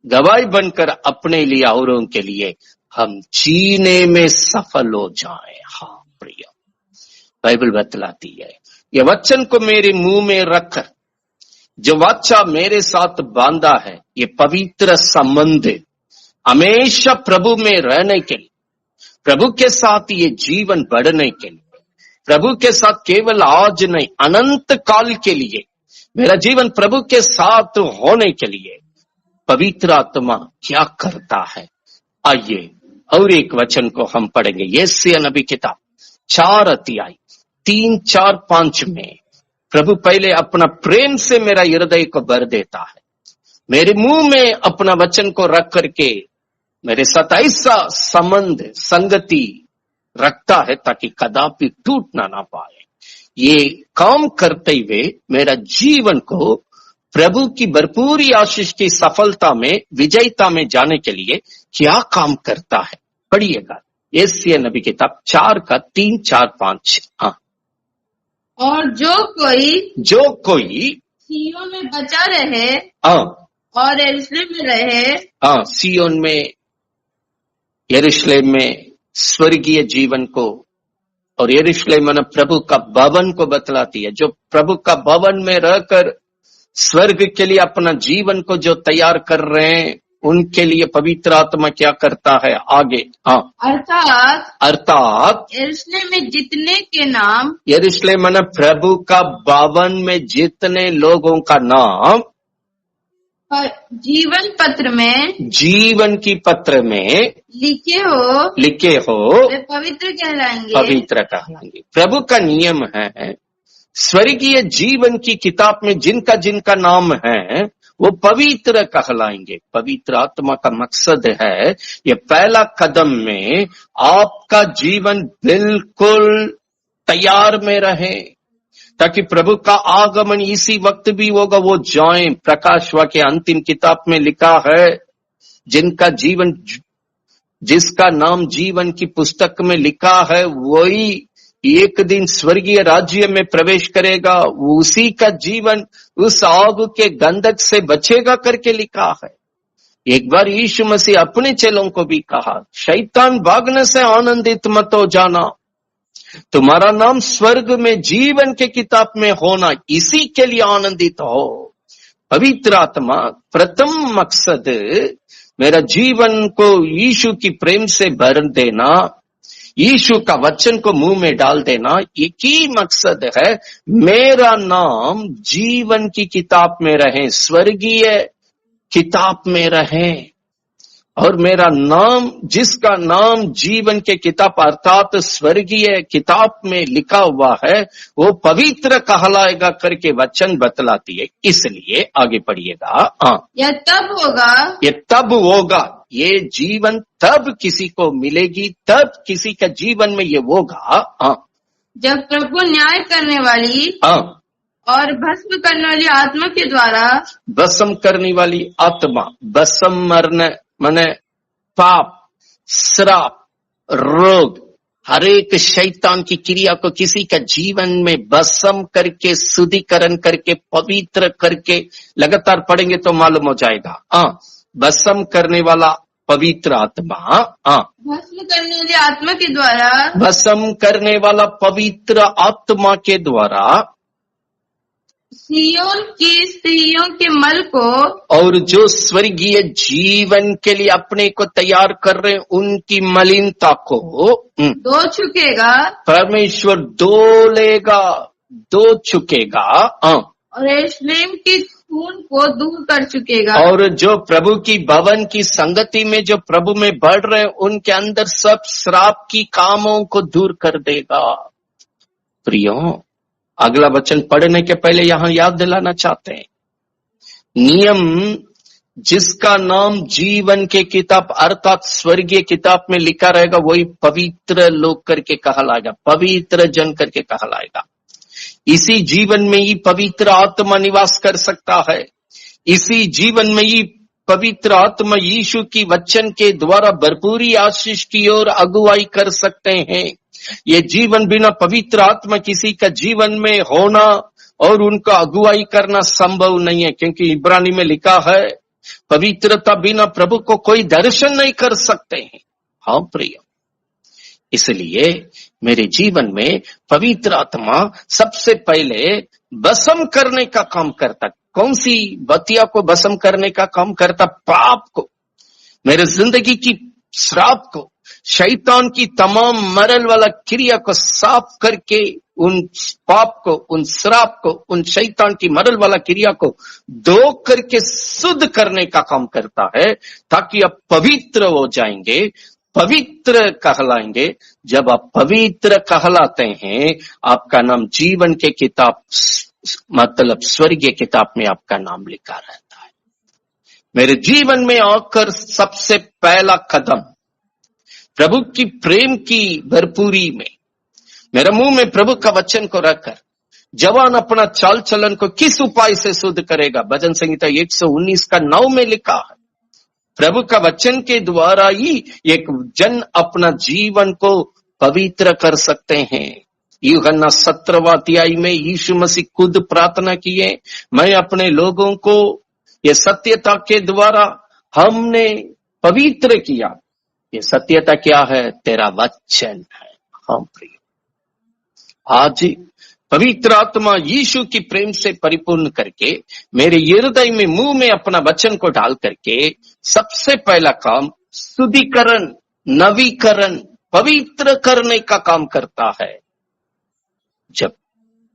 गवाही बनकर अपने लिए औरों के लिए हम जीने में सफल हो जाएं। हाँ प्रिय, बाइबल बतलाती है ये वचन को मेरे मुंह में रखकर जो वाचा मेरे साथ बांधा है, ये पवित्र संबंध हमेशा प्रभु में रहने के लिए, प्रभु के साथ ये जीवन बढ़ने के लिए, प्रभु के साथ केवल आज नहीं अनंत काल के लिए मेरा जीवन प्रभु के साथ होने के लिए पवित्र आत्मा क्या करता है। आइए और एक वचन को हम पढ़ेंगे। यशायाह नबी किताब 4 अध्याय 3, 4, 5 में प्रभु पहले अपना प्रेम से मेरा हृदय को भर देता है, मेरे मुंह में अपना वचन को रख करके मेरे साथ ऐसा संबंध संगति रखता है ताकि कदापि टूटना ना पाए। ये काम करते हुए मेरा जीवन को प्रभु की भरपूर आशीष की सफलता में विजयता में जाने के लिए क्या काम करता है। पढ़िएगा यशायाह नबी किताब 4 का 3, 4, 5। हाँ, और जो कोई सियोन में बचा रहे और यरूशलेम में रहे, सियोन में यरूशलेम में स्वर्गीय जीवन को, और यरूशलेम में प्रभु का भवन को बतलाती है। जो प्रभु का भवन में रहकर स्वर्ग के लिए अपना जीवन को जो तैयार कर रहे हैं, उनके लिए पवित्र आत्मा क्या करता है आगे। अर्थात यरूशलेम में जितने के नाम, यरूशलेम में प्रभु का भवन में जितने लोगों का नाम जीवन की पत्र में लिखे हो वे पवित्र कहलाएंगे। प्रभु का नियम है स्वर्गीय जीवन की किताब में जिनका जिनका नाम है वो पवित्र कहलाएंगे। पवित्र आत्मा का मकसद है ये पहला कदम में आपका जीवन बिल्कुल तैयार में रहे ताकि प्रभु का आगमन इसी वक्त भी होगा, वो जाएं। प्रकाश वाक्य अंतिम किताब में लिखा है जिनका जीवन, जिसका नाम जीवन की पुस्तक में लिखा है वही एक दिन स्वर्गीय राज्य में प्रवेश करेगा, उसी का जीवन उस आग के गंधक से बचेगा करके लिखा है। एक बार यीशु मसीह अपने चेलों को भी कहा, शैतान भागने से आनंदित मत हो जाना, तुम्हारा नाम स्वर्ग में जीवन के किताब में होना, इसी के लिए आनंदित हो। पवित्र आत्मा प्रथम मकसद मेरा जीवन को यीशु की प्रेम से भर देना, यीशु का वचन को मुंह में डाल देना, एक ही मकसद है मेरा नाम जीवन की किताब में रहे, स्वर्गीय किताब में रहे। और मेरा नाम, जिसका नाम जीवन के किताब अर्थात स्वर्गीय किताब में लिखा हुआ है, वो पवित्र कहलाएगा करके वचन बतलाती है। इसलिए आगे पढ़िएगा। यह तब होगा, ये जीवन तब किसी को मिलेगी, तब किसी का जीवन में ये होगा जब प्रभु न्याय करने वाली और भस्म करने वाली आत्मा के द्वारा, भस्म करने वाली आत्मा, भस्म मरने माने पाप, श्राप, रोग, हर एक शैतान की क्रिया को किसी का जीवन में भस्म करके, शुद्धिकरण करके, पवित्र करके, लगातार पढ़ेंगे तो मालूम हो जाएगा। भस्म करने वाला पवित्र आत्मा, भस्म करने वाली आत्मा के द्वारा, भस्म करने वाला पवित्र आत्मा के द्वारा सियोन की स्त्रियों के मल को, और जो स्वर्गीय जीवन के लिए अपने को तैयार कर रहे उनकी मलिनता को धो चुकेगा, परमेश्वर धो चुकेगा और यरूशलेम की खून को दूर कर चुकेगा। और जो प्रभु की भवन की संगति में जो प्रभु में बढ़ रहे उनके अंदर सब श्राप की कामों को दूर कर देगा। प्रियो, अगला वचन पढ़ने के पहले यहां याद दिलाना चाहते हैं, नियम जिसका नाम जीवन के किताब अर्थात स्वर्गीय किताब में लिखा रहेगा वही पवित्र लोग करके कहलाएगा, पवित्र जन करके कहलाएगा। इसी जीवन में ही पवित्र आत्मा निवास कर सकता है, इसी जीवन में ही पवित्र आत्मा यीशु की वचन के द्वारा भरपूरी आशीष की ओर अगुवाई कर सकते हैं। ये जीवन बिना पवित्र आत्मा किसी का जीवन में होना और उनका अगुवाई करना संभव नहीं है, क्योंकि इब्रानी में लिखा है पवित्रता बिना प्रभु को कोई दर्शन नहीं कर सकते हैं। हाँ प्रिय, इसलिए मेरे जीवन में पवित्र आत्मा सबसे पहले भस्म करने का काम करता। कौन सी बतिया को भस्म करने का काम करता? पाप को, मेरे जिंदगी की श्राप को, शैतान की तमाम मरल वाला क्रिया को साफ करके उन पाप को, उन श्राप को, उन शैतान की मरल वाला क्रिया को धो करके शुद्ध करने का काम करता है, ताकि आप पवित्र हो जाएंगे, पवित्र कहलाएंगे। जब आप पवित्र कहलाते हैं, आपका नाम जीवन के किताब, मतलब स्वर्गीय किताब में आपका नाम लिखा रहता है। मेरे जीवन में आकर सबसे पहला कदम प्रभु की प्रेम की भरपूरी में, मेरे मुंह में प्रभु का वचन को रखकर जवान अपना चाल चलन को किस उपाय से शुद्ध करेगा? भजन संहिता 119 का 9 में लिखा है। प्रभु का वचन के द्वारा ही एक जन अपना जीवन को पवित्र कर सकते हैं। यूहन्ना 17वां अध्याय में यीशु मसीह खुद प्रार्थना किए, मैं अपने लोगों को ये सत्यता के द्वारा हमने पवित्र किया। ये सत्यता क्या है? तेरा वचन है। हाँ प्रिय, आज पवित्र आत्मा यीशु की प्रेम से परिपूर्ण करके मेरे हृदय में, मुंह में अपना वचन को डाल करके सबसे पहला काम शुद्धिकरण, नवीकरण, पवित्र करने का काम करता है। जब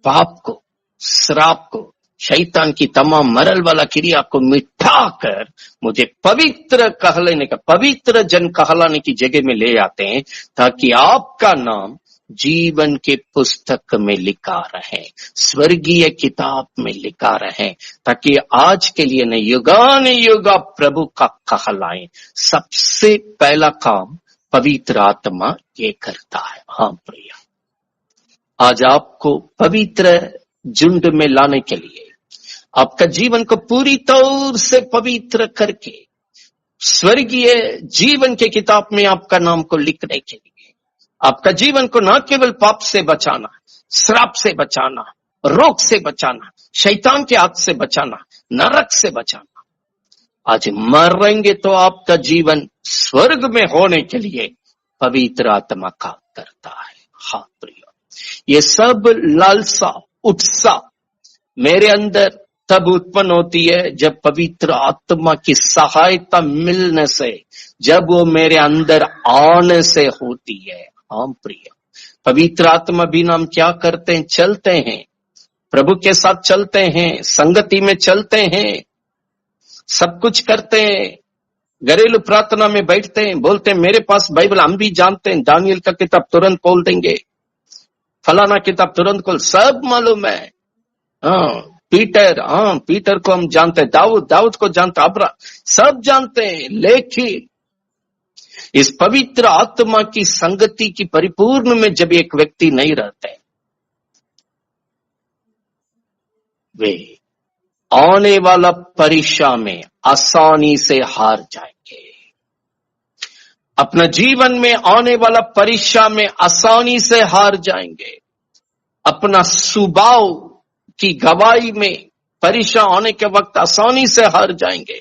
पाप को, श्राप को, शैतान की तमाम मरल वाला क्रिया को मिटाकर मुझे पवित्र कहलाने का, पवित्र जन कहलाने की जगह में ले आते हैं, ताकि आपका नाम जीवन के पुस्तक में लिखा रहे, स्वर्गीय किताब में लिखा रहे, ताकि आज के लिए न युगान युगा प्रभु का कहलाएं। सबसे पहला काम पवित्र आत्मा ये करता है। हाँ प्रिय, आज आपको पवित्र झुंड में लाने के लिए, आपका जीवन को पूरी तौर से पवित्र करके स्वर्गीय जीवन के किताब में आपका नाम को लिखने के लिए, आपका जीवन को न केवल पाप से बचाना, श्राप से बचाना, रोग से बचाना, शैतान के हाथ से बचाना, नरक से बचाना, आज मरेंगे तो आपका जीवन स्वर्ग में होने के लिए पवित्र आत्मा काम करता है। हाँ प्रिय, ये सब लालसा, उत्साह मेरे अंदर तब उत्पन्न होती है जब पवित्र आत्मा की सहायता मिलने से, जब वो मेरे अंदर आने से होती है। हाँ प्रिय, पवित्र आत्मा बिना हम क्या करते हैं? चलते हैं, प्रभु के साथ चलते हैं, संगति में चलते हैं, सब कुछ करते हैं, घरेलू प्रार्थना में बैठते हैं, बोलते हैं मेरे पास बाइबल, हम भी जानते हैं, दानियल का किताब तुरंत खोल देंगे, फलाना किताब तुरंत खोल, सब मालूम है। हाँ पीटर को हम जानते हैं, दाऊद को जानते, अब्राहम, सब जानते हैं। लेकिन इस पवित्र आत्मा की संगति की परिपूर्ण में जब एक व्यक्ति नहीं रहते, वे आने वाला परीक्षा में आसानी से हार जाएंगे। अपना जीवन में आने वाला परीक्षा में आसानी से हार जाएंगे। अपना स्वभाव की गवाही में परीक्षा आने के वक्त आसानी से हार जाएंगे।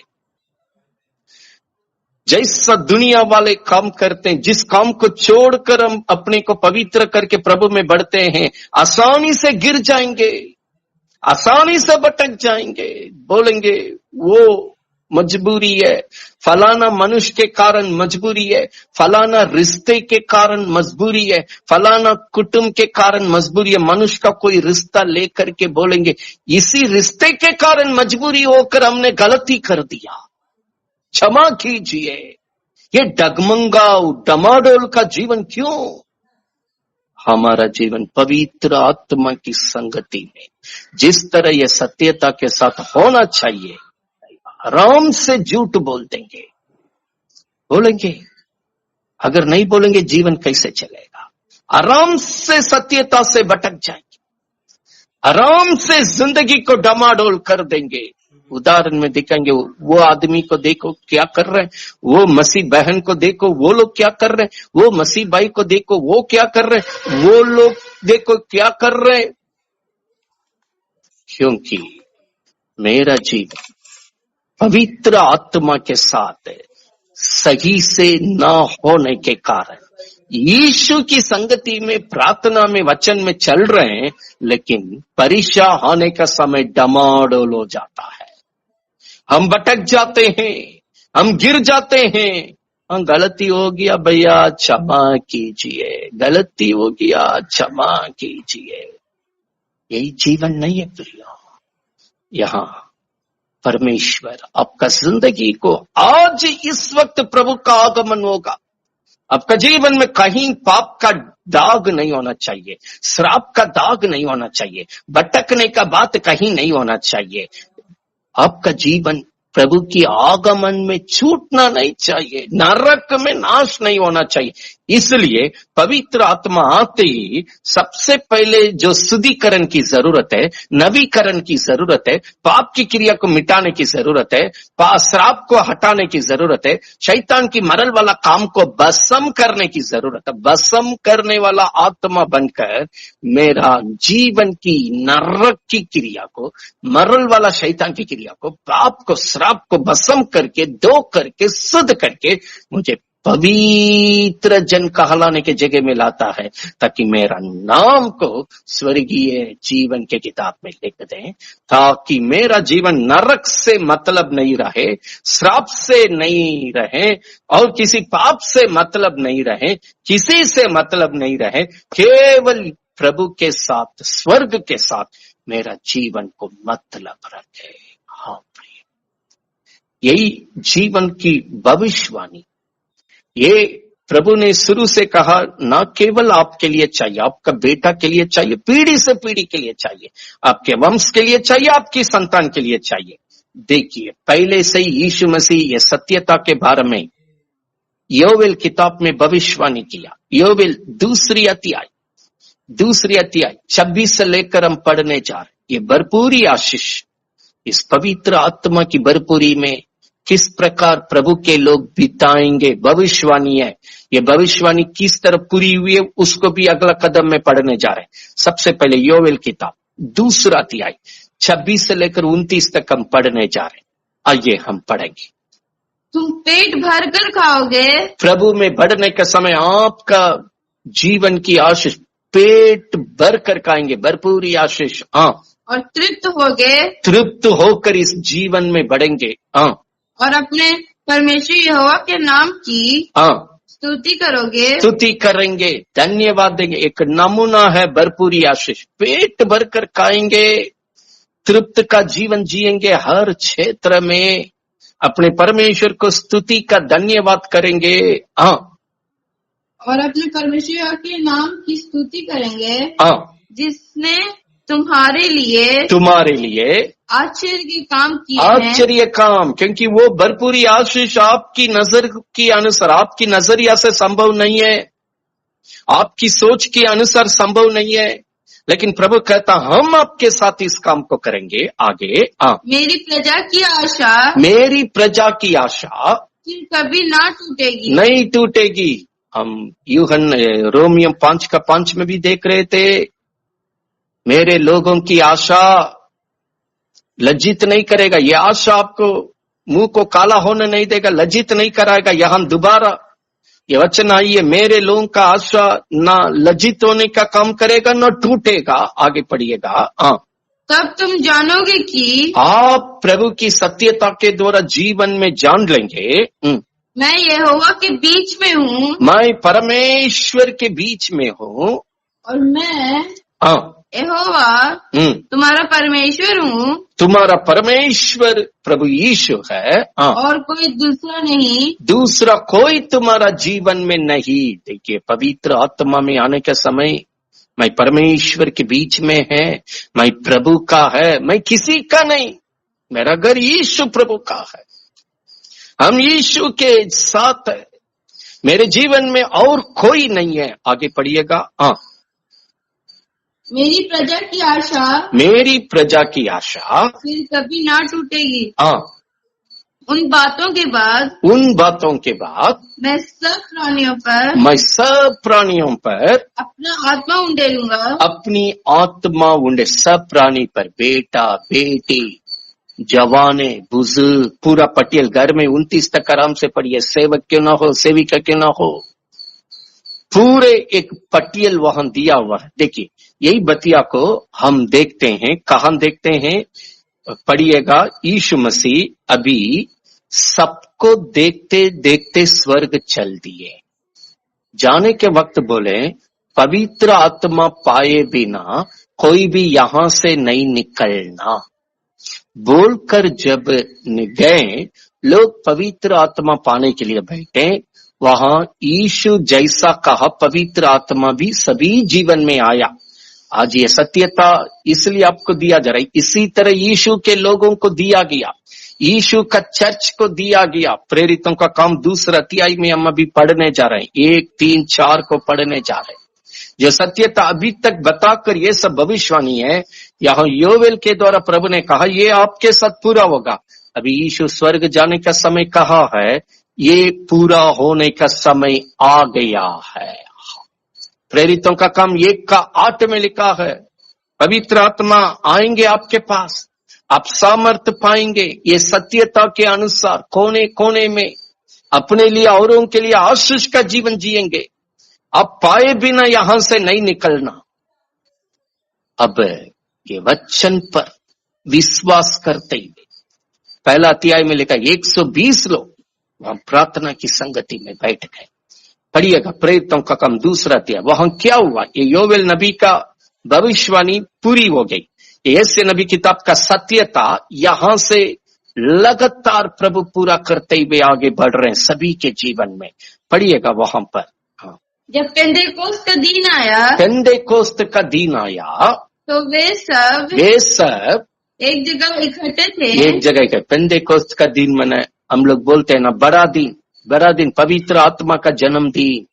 जैसा दुनिया वाले काम करते हैं, जिस काम को छोड़कर हम अपने को पवित्र करके प्रभु में बढ़ते हैं, आसानी से गिर जाएंगे, आसानी से भटक जाएंगे। बोलेंगे वो मजबूरी है, फलाना मनुष्य के कारण मजबूरी है, फलाना रिश्ते के कारण मजबूरी है, फलाना कुटुंब के कारण मजबूरी है। मनुष्य का कोई रिश्ता लेकर के बोलेंगे इसी रिश्ते के कारण मजबूरी होकर हमने गलती कर दिया, क्षमा कीजिए। ये डगमंगा डमाडोल का जीवन क्यों? हमारा जीवन पवित्र आत्मा की संगति में जिस तरह ये सत्यता के साथ होना चाहिए, आराम से झूठ बोल देंगे, बोलेंगे। अगर नहीं बोलेंगे जीवन कैसे चलेगा? आराम से सत्यता से भटक जाएंगे, आराम से जिंदगी को डमाडोल कर देंगे। उदाहरण में दिखाएंगे, वो आदमी को देखो क्या कर रहे हैं, वो मसीह बहन को देखो वो लोग क्या कर रहे हैं, वो मसीह भाई को देखो वो क्या कर रहे हैं, वो लोग देखो क्या कर रहे हैं। क्योंकि मेरा जीवन पवित्र आत्मा के साथ सही से न होने के कारण यीशु की संगति में, प्रार्थना में, वचन में चल रहे हैं, लेकिन परीक्षा होने का समय डमाडोल हो जाता है। हम भटक जाते हैं, हम गिर जाते हैं। हाँ, गलती हो गया भैया, क्षमा कीजिए, गलती हो गया, क्षमा कीजिए। यही जीवन नहीं है प्रियो। यहाँ परमेश्वर आपका जिंदगी को आज इस वक्त प्रभु का आगमन होगा। आपका जीवन में कहीं पाप का दाग नहीं होना चाहिए, श्राप का दाग नहीं होना चाहिए, भटकने का बात कहीं नहीं होना चाहिए। आपका जीवन प्रभु की आगमन में छूटना नहीं चाहिए, नरक में नाश नहीं होना चाहिए। इसलिए पवित्र आत्मा आते ही सबसे पहले जो शुद्धिकरण की जरूरत है, नवीकरण की जरूरत है, पाप की क्रिया को मिटाने की जरूरत है, श्राप को हटाने की जरूरत है, शैतान की मरल वाला काम को भस्म करने की जरूरत है। भस्म करने वाला आत्मा बनकर मेरा जीवन की नरक की क्रिया को, मरल वाला शैतान की क्रिया को, पाप को, श्राप को भस्म करके, धो करके, शुद्ध करके मुझे पवित्र जन कहलाने के जगह में लाता है, ताकि मेरा नाम को स्वर्गीय जीवन के किताब में लिख दें, ताकि मेरा जीवन नरक से मतलब नहीं रहे, श्राप से नहीं रहे, और किसी पाप से मतलब नहीं रहे, किसी से मतलब नहीं रहे, केवल प्रभु के साथ, स्वर्ग के साथ मेरा जीवन को मतलब रखे। हाँ प्रिय, यही जीवन की भविष्यवाणी ये प्रभु ने शुरू से कहा, ना केवल आपके लिए चाहिए, आपका बेटा के लिए चाहिए, पीढ़ी से पीढ़ी के लिए चाहिए, आपके वंश के लिए चाहिए, आपकी संतान के लिए चाहिए। देखिए, पहले से ही यीशु मसीह ये सत्यता के बारे में योवेल किताब में भविष्यवाणी किया। योवेल दूसरी अध्याय 26 से लेकर हम पढ़ने जा रहे। ये भरपूरी आशीष, इस पवित्र आत्मा की भरपूरी में किस प्रकार प्रभु के लोग बिताएंगे, भविष्यवाणी है। ये भविष्यवाणी किस तरह पूरी हुई है, उसको भी अगला कदम में पढ़ने जा रहे हैं। सबसे पहले योवेल किताब दूसरा अध्याय 26 से लेकर 29 तक हम पढ़ने जा रहे हैं। आइए हम पढ़ेंगे। तुम पेट भर कर खाओगे। प्रभु में बढ़ने का समय आपका जीवन की आशीष, पेट भर कर खाएंगे, भरपूरी आशीष। हाँ, और तृप्त होगे, तृप्त होकर इस जीवन में बढ़ेंगे। हाँ, और अपने परमेश्वर यहोवा के नाम की स्तुति करोगे, स्तुति करेंगे, धन्यवाद देंगे। एक नमूना है भरपूरी आशीष। पेट भरकर खाएंगे, तृप्त का जीवन जिएंगे, हर क्षेत्र में अपने परमेश्वर को स्तुति का धन्यवाद करेंगे। हाँ, और अपने परमेश्वर के नाम की स्तुति करेंगे। हाँ, जिसने तुम्हारे लिए आश्चर्य के काम किए हैं। आश्चर्य काम, क्योंकि वो भरपूरी आशीष आपकी नजर के अनुसार, आपकी नजरिया से संभव नहीं है, आपकी सोच के अनुसार संभव नहीं है, लेकिन प्रभु कहता हम आपके साथ इस काम को करेंगे। आगे मेरी प्रजा की आशा, मेरी प्रजा की आशा फिर कभी ना टूटेगी, नहीं टूटेगी। हम यूहन रोमियो 5:5 में भी देख रहे थे, मेरे लोगों की आशा लज्जित नहीं करेगा। यह आशा आपको मुंह को काला होने नहीं देगा, लज्जित नहीं कराएगा। यहां दोबारा ये वचन आई है, मेरे लोगों का आशा ना लज्जित होने का काम करेगा, ना टूटेगा। आगे पढ़िएगा। तब तुम जानोगे कि आप प्रभु की सत्यता के द्वारा जीवन में जान लेंगे, मैं यहोवा के बीच में हूँ, मैं परमेश्वर के बीच में हूँ, और मैं यहोवा तुम्हारा परमेश्वर हूँ। तुम्हारा परमेश्वर प्रभु यीशु है, और कोई दूसरा नहीं, दूसरा कोई तुम्हारा जीवन में नहीं। देखिए, पवित्र आत्मा में आने का समय मैं परमेश्वर के बीच में है, मैं प्रभु का है, मैं किसी का नहीं, मेरा घर यीशु प्रभु का है, हम यीशु के साथ है, मेरे जीवन में और कोई नहीं है। आगे पढ़िएगा। मेरी प्रजा की आशा, मेरी प्रजा की आशा फिर कभी ना टूटेगी। उन बातों के बाद मैं सब प्राणियों पर अपना आत्मा उंडेलूंगा, अपनी आत्मा उंडे, सब प्राणी पर, बेटा, बेटी, जवाने, बुजुर्ग, पूरा पटियल घर में 29 तक आराम से पढ़िए। सेवक क्यों ना हो, सेविका क्यों ना हो, पूरे एक पटियल वहां दिया हुआ है। देखिए यही बतिया को हम देखते हैं, कहां देखते हैं, पढ़िएगा। यीशु मसीह अभी सबको देखते देखते स्वर्ग चल दिए। जाने के वक्त बोले पवित्र आत्मा पाए बिना कोई भी यहां से नहीं निकलना। बोलकर जब गए लोग पवित्र आत्मा पाने के लिए बैठे, वहां यीशु जैसा कहा पवित्र आत्मा भी सभी जीवन में आया। आज ये सत्यता इसलिए आपको दिया जा रहा है। इसी तरह यीशु के लोगों को दिया गया, यीशु का चर्च को दिया गया। प्रेरितों का काम दूसरा अध्याय में हम अभी पढ़ने जा रहे हैं, 1, 3, 4 को पढ़ने जा रहे हैं। जो सत्यता अभी तक बताकर ये सब भविष्यवाणी है, यहाँ योवेल के द्वारा प्रभु ने कहा ये आपके साथ पूरा होगा। अभी यीशु स्वर्ग जाने का समय कहा है, ये पूरा होने का समय आ गया है। प्रेरितों का काम 1:8 में लिखा है, पवित्र आत्मा आएंगे आपके पास, आप सामर्थ्य पाएंगे। ये सत्यता के अनुसार कोने कोने में अपने लिए औरों के लिए आशीष का जीवन जिएंगे। आप पाए बिना यहां से नहीं निकलना। अब ये वचन पर विश्वास करते ही पहला अध्याय में लिखा 120 लोग वहां प्रार्थना की संगति में बैठ गए। पढ़िएगा प्रेरितों का काम दूसरा अध्याय। वहां क्या हुआ, ये योवेल नबी का भविष्यवाणी पूरी हो गई। यशायाह नबी किताब का सत्यता यहां से लगातार प्रभु पूरा करते हुए आगे बढ़ रहे हैं सभी के जीवन में। पढ़िएगा वहां पर। हाँ। जब पेंटेकोस्त का दिन आया, पेंटेकोस्त का दिन आया तो वे सब एक जगह इकट्ठे थे। एक जगह के पेंटेकोस्त का दिन माने हम लोग बोलते हैं ना बड़ा दिन, पवित्र आत्मा का जन्मदिन,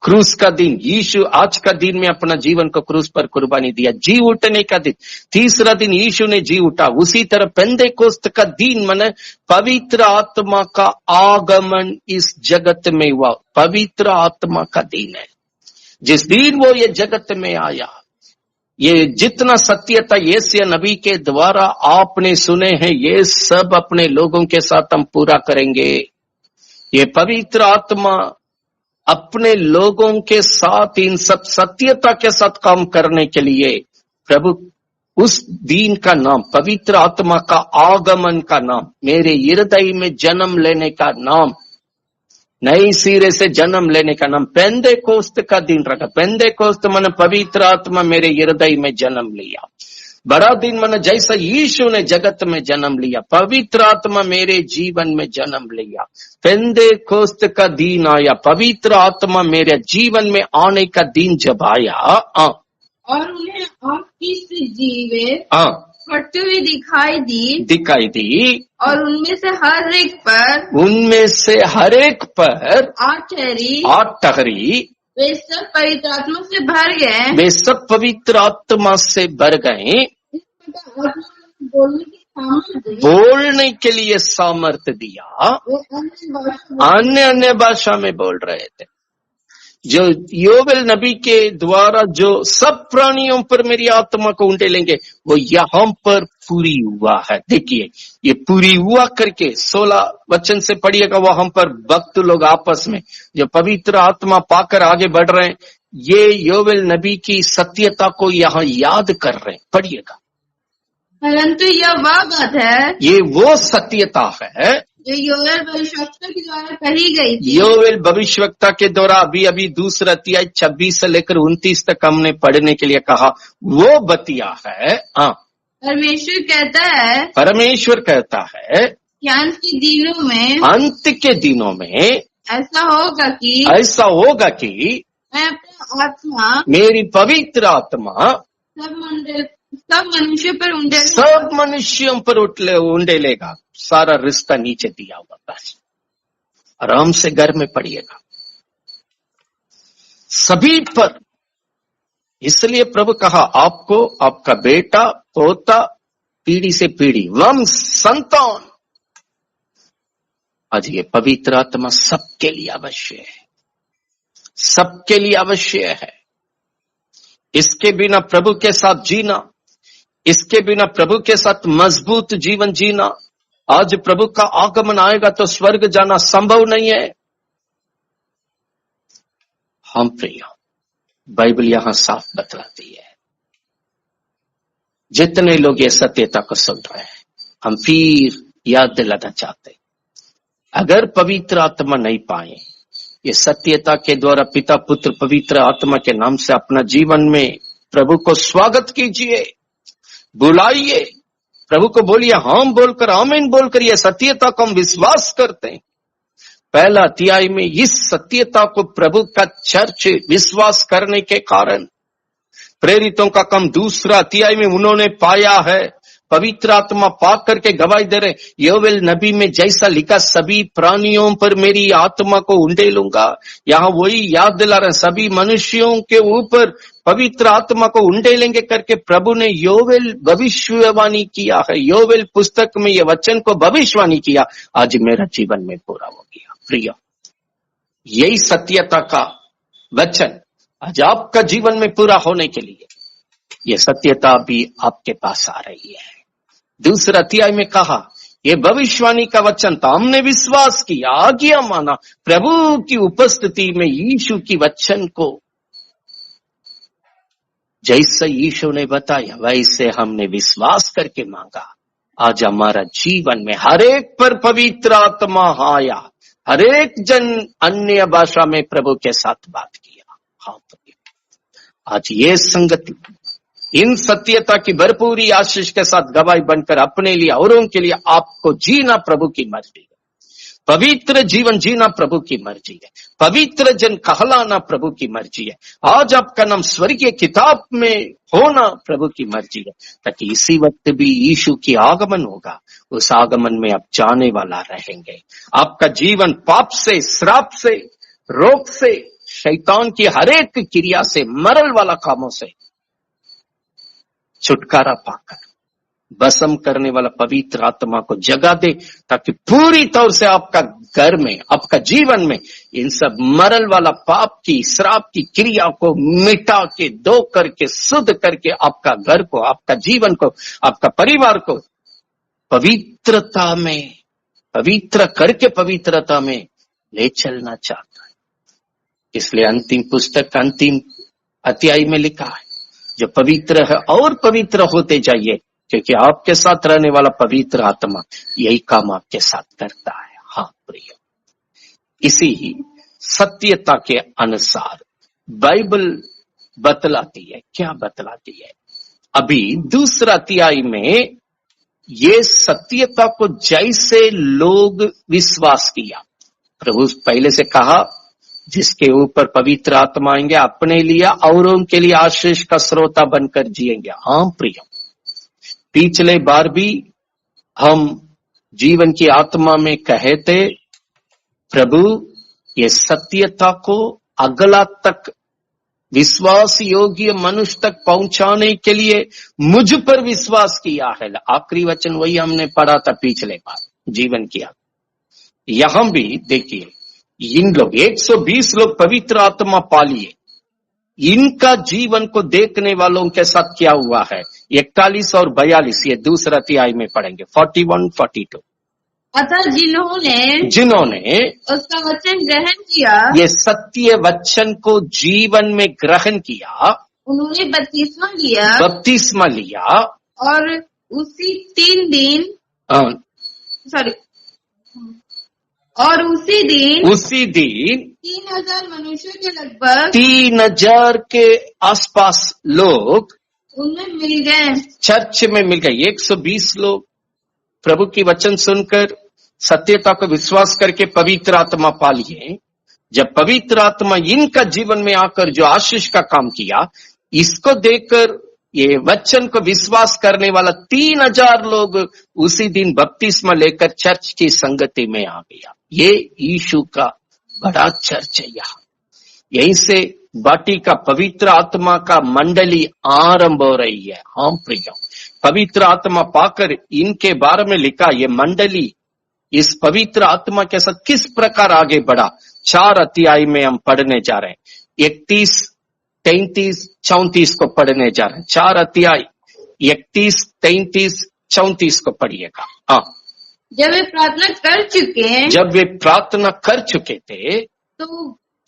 क्रूस का दिन। यीशु आज का दिन में अपना जीवन को क्रूस पर कुर्बानी दिया, जी उठने का दिन। तीसरा दिन यीशु ने जी उठा। उसी तरह पेंटेकोस्त का दिन माने पवित्र आत्मा का आगमन इस जगत में हुआ। पवित्र आत्मा का दिन है जिस दिन वो ये जगत में आया। ये जितना सत्यता यशायाह नबी के द्वारा आपने सुने हैं, ये सब अपने लोगों के साथ हम पूरा करेंगे। ये पवित्र आत्मा अपने लोगों के साथ इन सब सत्यता के साथ काम करने के लिए प्रभु उस दिन का नाम, पवित्र आत्मा का आगमन का नाम, मेरे हृदय में जन्म लेने का नाम, नई सिरे से जन्म लेने का नाम पेंटेकोस्त का दिन रखा। पेंटेकोस्त मन पवित्र आत्मा मेरे हृदय में जन्म लिया। बड़ा दिन मन जैसा यीशु ने जगत में जन्म लिया, पवित्र आत्मा मेरे जीवन में जन्म लिया। पेंटेकोस्त का दिन आया, पवित्र आत्मा मेरे जीवन में आने का दिन जब आया और उन्हें आग की सी जीवें फटती हुई दिखाई दी और उनमें से हर एक पर आठ ठहरी। वे सब पवित्र आत्मा से भर गए। वे सब पवित्र आत्मा से भर गए। बोलने के लिए सामर्थ्य दिया। अन्य भाषा में बोल रहे थे। जो योवेल नबी के द्वारा जो सब प्राणियों पर मेरी आत्मा को उंडेलेंगे, वो यहाँ पर पूरी हुआ है। देखिए ये पूरी हुआ करके 16 वचन से पढ़िएगा। वहां पर भक्त लोग आपस में जो पवित्र आत्मा पाकर आगे बढ़ रहे हैं, ये योवेल नबी की सत्यता को यहाँ याद कर रहे हैं। पढ़िएगा। परंतु यह वह बात है, ये वो सत्यता है जो योवेल भविष्यवक्ता के द्वारा कही गई थी। योवेल भविष्यवक्ता के द्वारा अभी दूसरा अध्याय 26 से लेकर 29 तक हमने पढ़ने के लिए कहा, वो बतिया है। परमेश्वर कहता है कि अंत के दिनों में ऐसा होगा कि मैं अपनी आत्मा, मेरी पवित्र आत्मा सब मनुष्यों पर उंडेलेगा। सारा रिश्ता नीचे दिया हुआ था। आराम से घर में पढ़िएगा। सभी पर। इसलिए प्रभु कहा आपको, आपका बेटा, पोता, पीढ़ी से पीढ़ी, वंश, संतान। आज ये पवित्र आत्मा सबके लिए अवश्य है, सबके लिए अवश्य है। इसके बिना प्रभु के साथ जीना, इसके बिना प्रभु के साथ मजबूत जीवन जीना, आज प्रभु का आगमन आएगा तो स्वर्ग जाना संभव नहीं है। हम प्रिय, बाइबल यहां साफ बतलाती है। जितने लोग ये सत्यता को सुन रहे हैं, हम फिर याद दिलाना चाहते हैं, अगर पवित्र आत्मा नहीं पाए, ये सत्यता के द्वारा पिता पुत्र पवित्र आत्मा के नाम से अपना जीवन में प्रभु को स्वागत कीजिए, बुलाइए, प्रभु को बोलिए हम बोलकर, आमीन बोलकर ये सत्यता को हम विश्वास करते हैं। पहला अध्याय में इस सत्यता को प्रभु का चर्च विश्वास करने के कारण प्रेरितों का काम दूसरा अध्याय में उन्होंने पाया है, पवित्र आत्मा पाक करके गवाही दे रहे। योवेल नबी में जैसा लिखा, सभी प्राणियों पर मेरी आत्मा को उंडेलूंगा, यहाँ वही याद दिला रहे, सभी मनुष्यों के ऊपर पवित्र आत्मा को उंडेलेंगे करके प्रभु ने योवेल भविष्यवाणी किया है। योवेल पुस्तक में ये वचन को भविष्यवाणी किया, आज मेरा जीवन में पूरा हो गया। प्रिय, यही सत्यता का वचन आज आपका जीवन में पूरा होने के लिए ये सत्यता भी आपके पास आ रही है। दूसरा अध्याय में कहा, ये भविष्यवाणी का वचन था, हमने विश्वास किया, आज्ञा माना, प्रभु की उपस्थिति में यीशु की वचन को जैसे यीशु ने बताया वैसे हमने विश्वास करके मांगा। आज हमारा जीवन में हर एक पर पवित्र आत्मा आया, हर एक जन अन्य भाषा में प्रभु के साथ बात किया। हाँ, आज ये संगति इन सत्यता की भरपूरी आशीष के साथ गवाही बनकर अपने लिए औरों के लिए आपको जीना प्रभु की मर्जी है। पवित्र जीवन जीना प्रभु की मर्जी है। पवित्र जन कहलाना प्रभु की मर्जी है। आज आपका नाम स्वर्गीय किताब में होना प्रभु की मर्जी है, ताकि इसी वक्त भी यीशु की आगमन होगा, उस आगमन में आप जाने वाला रहेंगे। आपका जीवन पाप से, श्राप से, रोग से, शैतान की हर एक क्रिया से, मरल वाला कामों से छुटकारा पाकर भस्म करने वाला पवित्र आत्मा को जगा दे, ताकि पूरी तौर से आपका घर में, आपका जीवन में इन सब मरल वाला पाप की, श्राप की क्रिया को मिटा के, धो करके, शुद्ध करके आपका घर को, आपका जीवन को, आपका परिवार को पवित्रता में, पवित्र करके पवित्रता में ले चलना चाहता है। इसलिए अंतिम पुस्तक अंतिम अध्याय में लिखा है, जो पवित्र है और पवित्र होते जाइए, क्योंकि आपके साथ रहने वाला पवित्र आत्मा यही काम आपके साथ करता है। हाँ प्रिय, इसी ही सत्यता के अनुसार बाइबल बतलाती है। क्या बतलाती है? अभी दूसरा अध्याय में ये सत्यता को जैसे लोग विश्वास किया, प्रभु पहले से कहा जिसके ऊपर पवित्र आत्मा आएंगे अपने लिए और उनके लिए आशीष का श्रोता बनकर जिएंगे। हाँ प्रिय, पिछले बार भी हम जीवन की आत्मा में कहे थे, प्रभु ये सत्यता को अगला तक विश्वास योग्य मनुष्य तक पहुंचाने के लिए मुझ पर विश्वास किया है। आखिरी वचन वही हमने पढ़ा था पिछले बार जीवन की आत्मा। यहां भी देखिए, इन लोग 120 लोग पवित्र आत्मा पा लिए, इनका जीवन को देखने वालों के साथ क्या हुआ है? 41 और 42 ये दूसरा अध्याय में पढ़ेंगे, 41, 42। अतः जिन्होंने उसका वचन ग्रहण किया, ये सत्य वचन को जीवन में ग्रहण किया, उन्होंने बपतिस्मा लिया और उसी 3 दिन और उसी दिन 3000 मनुष्यों के लगभग 3000 के आसपास लोग उनमें मिल गए, चर्च में मिल गए। 120 लोग प्रभु की वचन सुनकर सत्यता को विश्वास करके पवित्र आत्मा पा लिए। जब पवित्र आत्मा इनका जीवन में आकर जो आशीष का काम किया, इसको देखकर ये वचन को विश्वास करने वाला 3000 लोग उसी दिन बपतिस्मा लेकर चर्च की संगति में आ गया। ये यीशु का बड़ा चर्च है। यहीं से बाटी का पवित्र आत्मा का मंडली आरंभ हो रही है। हाँ प्रिय, पवित्र आत्मा पाकर इनके बारे में लिखा, ये मंडली इस पवित्र आत्मा के साथ किस प्रकार आगे बढ़ा, 4 अध्याय में हम पढ़ने जा रहे हैं। 31, 33, 34 को पढ़ने जा रहे हैं। 4 अध्याय 31, 33, 34 को पढ़िएगा। हाँ, जब वे प्रार्थना कर चुके थे, तो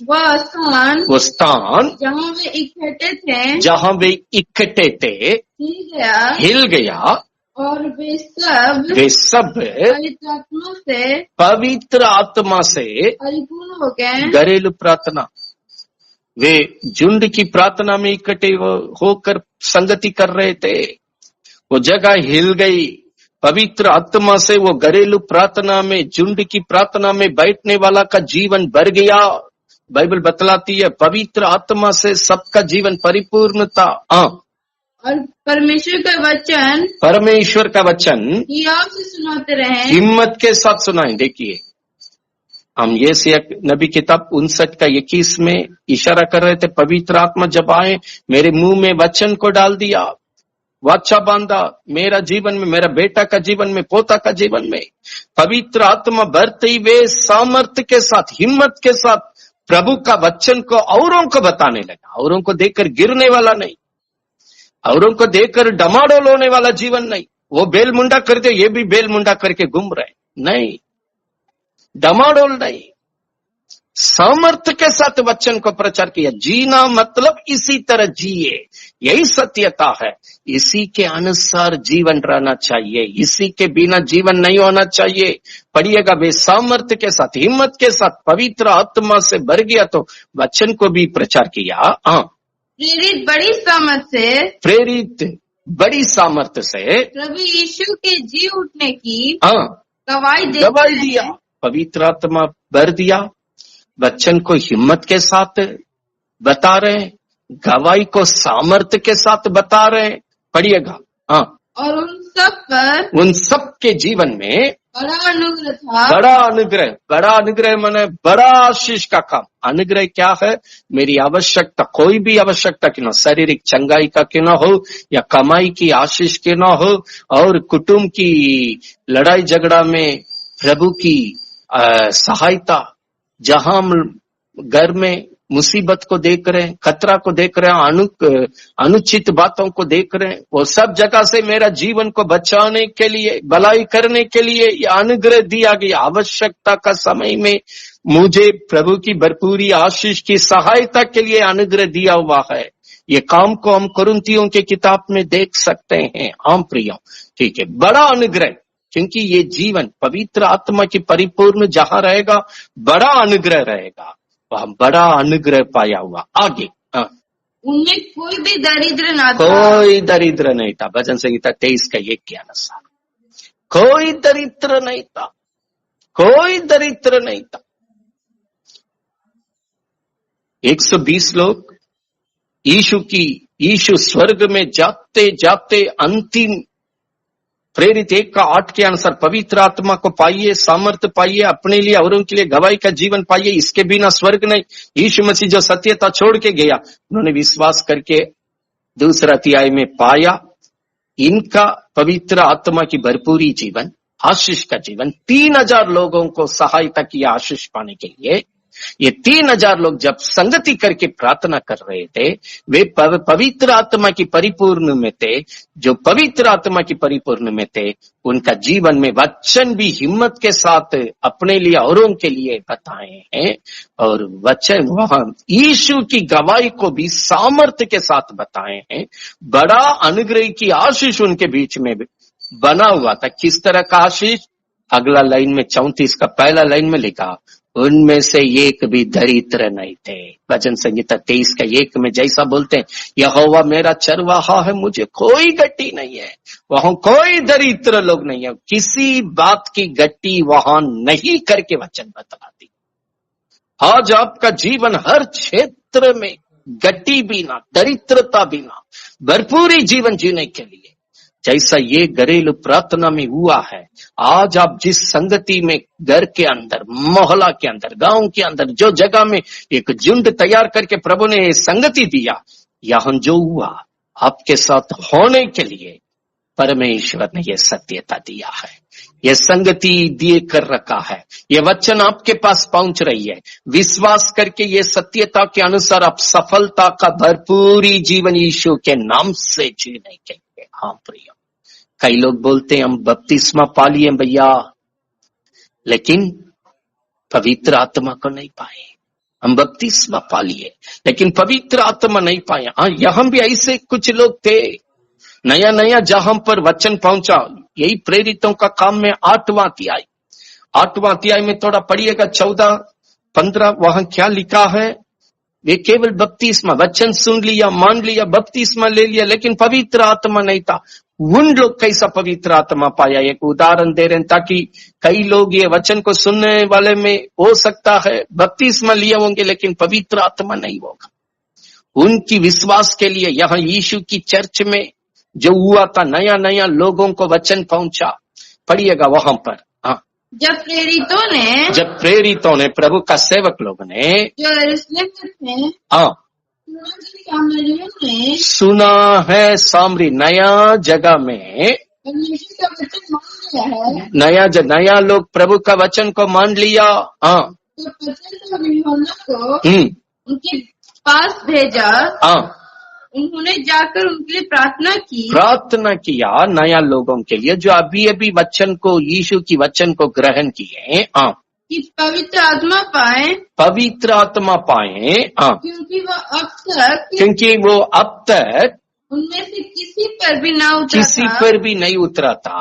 वो स्थान जहाँ वे इकट्ठे थे हिल गया और वे सब पवित्र आत्मा से परिपूर्ण हो गए। घरेलू प्रार्थना, वे झुंड की प्रार्थना में इकट्ठे होकर संगति कर रहे थे, वो जगह हिल गई। पवित्र आत्मा से वो घरेलू प्रार्थना में, झुंड की प्रार्थना में बैठने वाला का जीवन भर गया। बाइबल बतलाती है पवित्र आत्मा से सबका जीवन परिपूर्णता। और परमेश्वर का वचन से सुनाते रहे, हिम्मत के साथ सुनाएं। देखिए हम ये से नबी किताब 59 का 21 में इशारा कर रहे थे, पवित्र आत्मा जब आए मेरे मुंह में वचन को डाल दिया, वाचा बांधा मेरा जीवन में, मेरा बेटा का जीवन में, पोता का जीवन में। पवित्र आत्मा भरते ही वे सामर्थ्य के साथ, हिम्मत के साथ प्रभु का वचन को औरों को बताने लगा। औरों को देखकर गिरने वाला नहीं, औरों को देखकर डमाडोल होने वाला जीवन नहीं। वो बेल मुंडा करते, ये भी बेल मुंडा करके घूम रहे, नहीं, डमाडोल नहीं, सामर्थ्य के साथ वचन को प्रचार किया। जीना मतलब इसी तरह जिए, यही सत्यता है। इसी के अनुसार जीवन रहना चाहिए, इसी के बिना जीवन नहीं होना चाहिए। पढ़िएगा, वे सामर्थ्य के साथ, हिम्मत के साथ पवित्र आत्मा से भर गया तो वचन को भी प्रचार किया। प्रेरित बड़ी सामर्थ्य से प्रभु यीशु के जी उठने की गवाही दिया। पवित्र आत्मा भर दिया, वचन को हिम्मत के साथ बता रहे, गवाही को सामर्थ्य के साथ बता रहे। पढ़िएगा, और उन सब के जीवन में बड़ा अनुग्रह था। बड़ा अनुग्रह माने बड़ा आशीष का काम। अनुग्रह क्या है? मेरी आवश्यकता, कोई भी आवश्यकता क्यों ना, शारीरिक चंगाई का क्यों ना हो, या कमाई की आशीष क्यों ना हो, और कुटुंब की लड़ाई झगड़ा में प्रभु की सहायता, जहां हम घर में मुसीबत को देख रहे हैं, खतरा को देख रहे हैं, अनुचित बातों को देख रहे हैं, वो सब जगह से मेरा जीवन को बचाने के लिए, भलाई करने के लिए ये अनुग्रह दिया गया। आवश्यकता का समय में मुझे प्रभु की भरपूरी आशीष की सहायता के लिए अनुग्रह दिया हुआ है। ये काम को हम कुरिन्थियों के किताब में देख सकते हैं। आम प्रियो, ठीक है, बड़ा अनुग्रह, क्योंकि ये जीवन पवित्र आत्मा की परिपूर्ण जहां रहेगा, बड़ा अनुग्रह रहेगा, वहां बड़ा अनुग्रह पाया हुआ। आगे, उनमें कोई भी दरिद्र ना था, कोई दरिद्र नहीं था। भजन संहिता 23 का 1 के अनुसार कोई दरिद्र नहीं था, कोई दरिद्र नहीं था। 120 लोग यीशु स्वर्ग में जाते जाते अंतिम प्रेरित 1 का 8 के अनुसार पवित्र आत्मा को पाइए, सामर्थ्य पाइए, अपने लिए औरों के लिए गवाही का जीवन पाइए। इसके बिना स्वर्ग नहीं। यीशु मसीह जो सत्यता छोड़ के गया, उन्होंने विश्वास करके दूसरा अध्याय में पाया। इनका पवित्र आत्मा की भरपूरी जीवन, आशीष का जीवन, 3000 लोगों को सहायता किया आशीष पाने के लिए। ये 3000 लोग जब संगति करके प्रार्थना कर रहे थे, वे पवित्र आत्मा की परिपूर्ण में थे। जो पवित्र आत्मा की परिपूर्ण में थे, उनका जीवन में वचन भी हिम्मत के साथ अपने लिए औरों के लिए बताए हैं, और वचन वहां यीशु की गवाही को भी सामर्थ्य के साथ बताए हैं। बड़ा अनुग्रह की आशीष उनके बीच में बना हुआ था। किस तरह का आशीष? अगला लाइन में 34 का पहला लाइन में लिखा, उनमें से एक भी दरिद्र नहीं थे। भजन संहिता 23 का 1 में जैसा बोलते हैं, यहोवा मेरा चरवाहा है, मुझे कोई गट्टी नहीं है। वहां कोई दरिद्र लोग नहीं है, किसी बात की गट्टी वहां नहीं करके वचन बतलाती। आज आपका जीवन हर क्षेत्र में गट्टी बिना, दरिद्रता बिना भरपूरी जीवन जीने के लिए, जैसा ये घरेलू प्रार्थना में हुआ है। आज आप जिस संगति में, घर के अंदर, मोहल्ला के अंदर, गांव के अंदर, जो जगह में एक झुंड तैयार करके प्रभु ने संगति दिया, यहाँ जो हुआ आपके साथ होने के लिए परमेश्वर ने यह सत्यता दिया है, यह संगति दिए कर रखा है। यह वचन आपके पास पहुंच रही है। विश्वास करके ये सत्यता के अनुसार आप सफलता का भरपूरी जीवन यीशु के नाम से जीने के लिए। हाँ प्रिय, कई लोग बोलते हैं हम बपतिस्मा पा लिए भैया, लेकिन पवित्र आत्मा को नहीं पाए। हम बपतिस्मा पा लिए, लेकिन पवित्र आत्मा नहीं पाए। हाँ, यहाँ भी ऐसे कुछ लोग थे, नया नया जहां पर वचन पहुंचा। यही प्रेरितों का काम में 8वां अध्याय में थोड़ा पढ़िएगा, 14-15, वहां क्या लिखा है। वे केवल बपतिस्मा, वचन सुन लिया, मान लिया, बपतिस्मा ले लिया, लेकिन पवित्र आत्मा नहीं था। उन लोग कैसा पवित्र आत्मा पाया, एक उदाहरण दे रहे हैं, ताकि कई लोग ये वचन को सुनने वाले में हो सकता है बपतिस्मा लिए होंगे लेकिन पवित्र आत्मा नहीं होगा। उनकी विश्वास के लिए यहाँ यीशु की चर्च में जो हुआ था, नया नया लोगों को वचन पहुंचा। पढ़िएगा वहां पर। हाँ, जब प्रेरितों ने प्रभु का सेवक लोग ने जो यरूशलेम में थे, हाँ, सुना है सामरी नया जगह में, नया लोग प्रभु का वचन को मान लिया। हाँ, उनके पास भेजा। हाँ, उन्होंने जाकर उनके लिए प्रार्थना किया नया लोगों के लिए जो अभी अभी वचन को, यीशु की वचन को ग्रहण किए। हाँ, कि पवित्र आत्मा पाए। हाँ, क्योंकि वो अब तक उनमें से किसी पर भी नहीं उतरा था।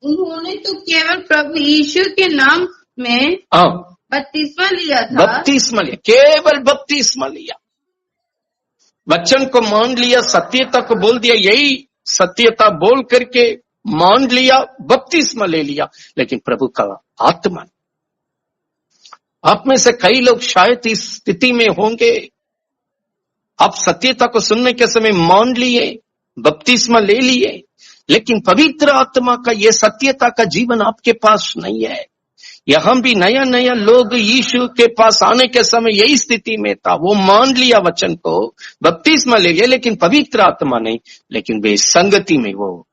उन्होंने तो केवल प्रभु यीशु के नाम में बपतिस्मा लिया था। केवल बपतिस्मा लिया, वचन को मान लिया, सत्यता को बोल दिया, यही सत्यता बोल करके मान लिया, बपतिस्मा ले लिया, लेकिन प्रभु का आत्मा। आप में से कई लोग शायद इस स्थिति में होंगे, आप सत्यता को सुनने के समय मान लिए, बपतिस्मा ले लिए, लेकिन पवित्र आत्मा का ये सत्यता का जीवन आपके पास नहीं है। यहां भी नया नया लोग यीशु के पास आने के समय यही स्थिति में था। वो मान लिया वचन को, बपतिस्मा ले लिया, लेकिन पवित्र आत्मा नहीं। लेकिन वे संगति में, वो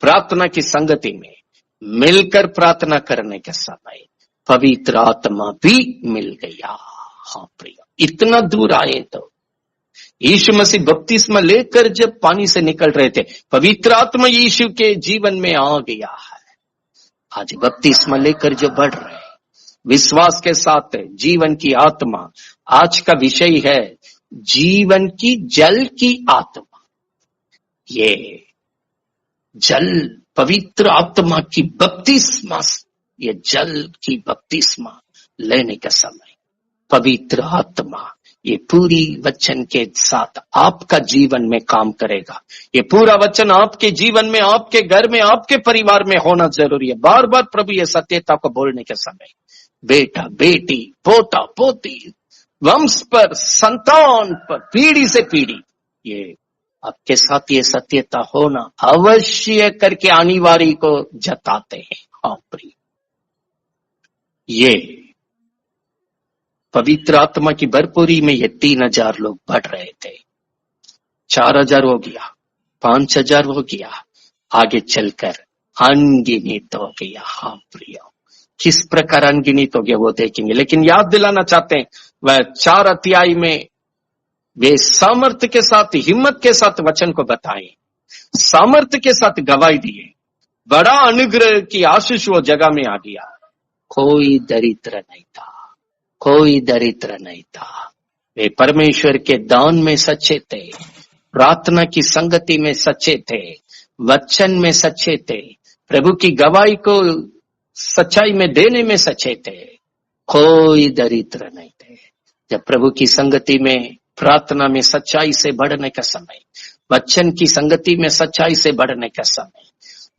प्रार्थना की संगति में मिलकर प्रार्थना करने के समय पवित्र आत्मा भी मिल गया। हाँ प्रिय, इतना दूर आए तो यीशु मसीह बपतिस्मा लेकर जब पानी से निकल रहे थे, पवित्र आत्मा यीशु के जीवन में आ गया है। आज बपतिस्मा लेकर जो बढ़ रहे हैं विश्वास के साथ, जीवन की आत्मा। आज का विषय है जीवन की जल की आत्मा। ये जल पवित्र आत्मा की बपतिस्मा, ये जल की बपतिस्मा लेने का समय पवित्र आत्मा ये पूरी वचन के साथ आपका जीवन में काम करेगा। ये पूरा वचन आपके जीवन में, आपके घर में, आपके परिवार में होना जरूरी है। बार बार प्रभु ये सत्यता को बोलने के समय, बेटा बेटी, पोता पोती, वंश पर, संतान पर, पीढ़ी से पीढ़ी, ये आपके साथ ये सत्यता होना अवश्य करके अनिवार्य को जताते हैं। हाँ प्रिय, ये पवित्र आत्मा की भरपूरी में ये 3000 लोग बढ़ रहे थे। 4000 हो गया, 5000 हो गया, आगे चलकर अनगिनित हो गया। हाँ प्रिय, किस प्रकार अनगिनित हो गया वो देखेंगे, लेकिन याद दिलाना चाहते हैं वह 4 अध्याय में वे सामर्थ्य के साथ, हिम्मत के साथ वचन को बताए, सामर्थ्य के साथ गवाही दिए, बड़ा अनुग्रह की आशीष वो जगह में आ गया। कोई दरिद्र नहीं था, कोई दरिद्र नहीं था। वे परमेश्वर के दान में सच्चे थे, प्रार्थना की संगति में सच्चे थे, वचन में सच्चे थे, प्रभु की गवाही को सच्चाई में देने में सच्चे थे। कोई दरिद्र नहीं थे। जब प्रभु की संगति में, प्रार्थना में सच्चाई से बढ़ने का समय, वचन की संगति में सच्चाई से बढ़ने का समय,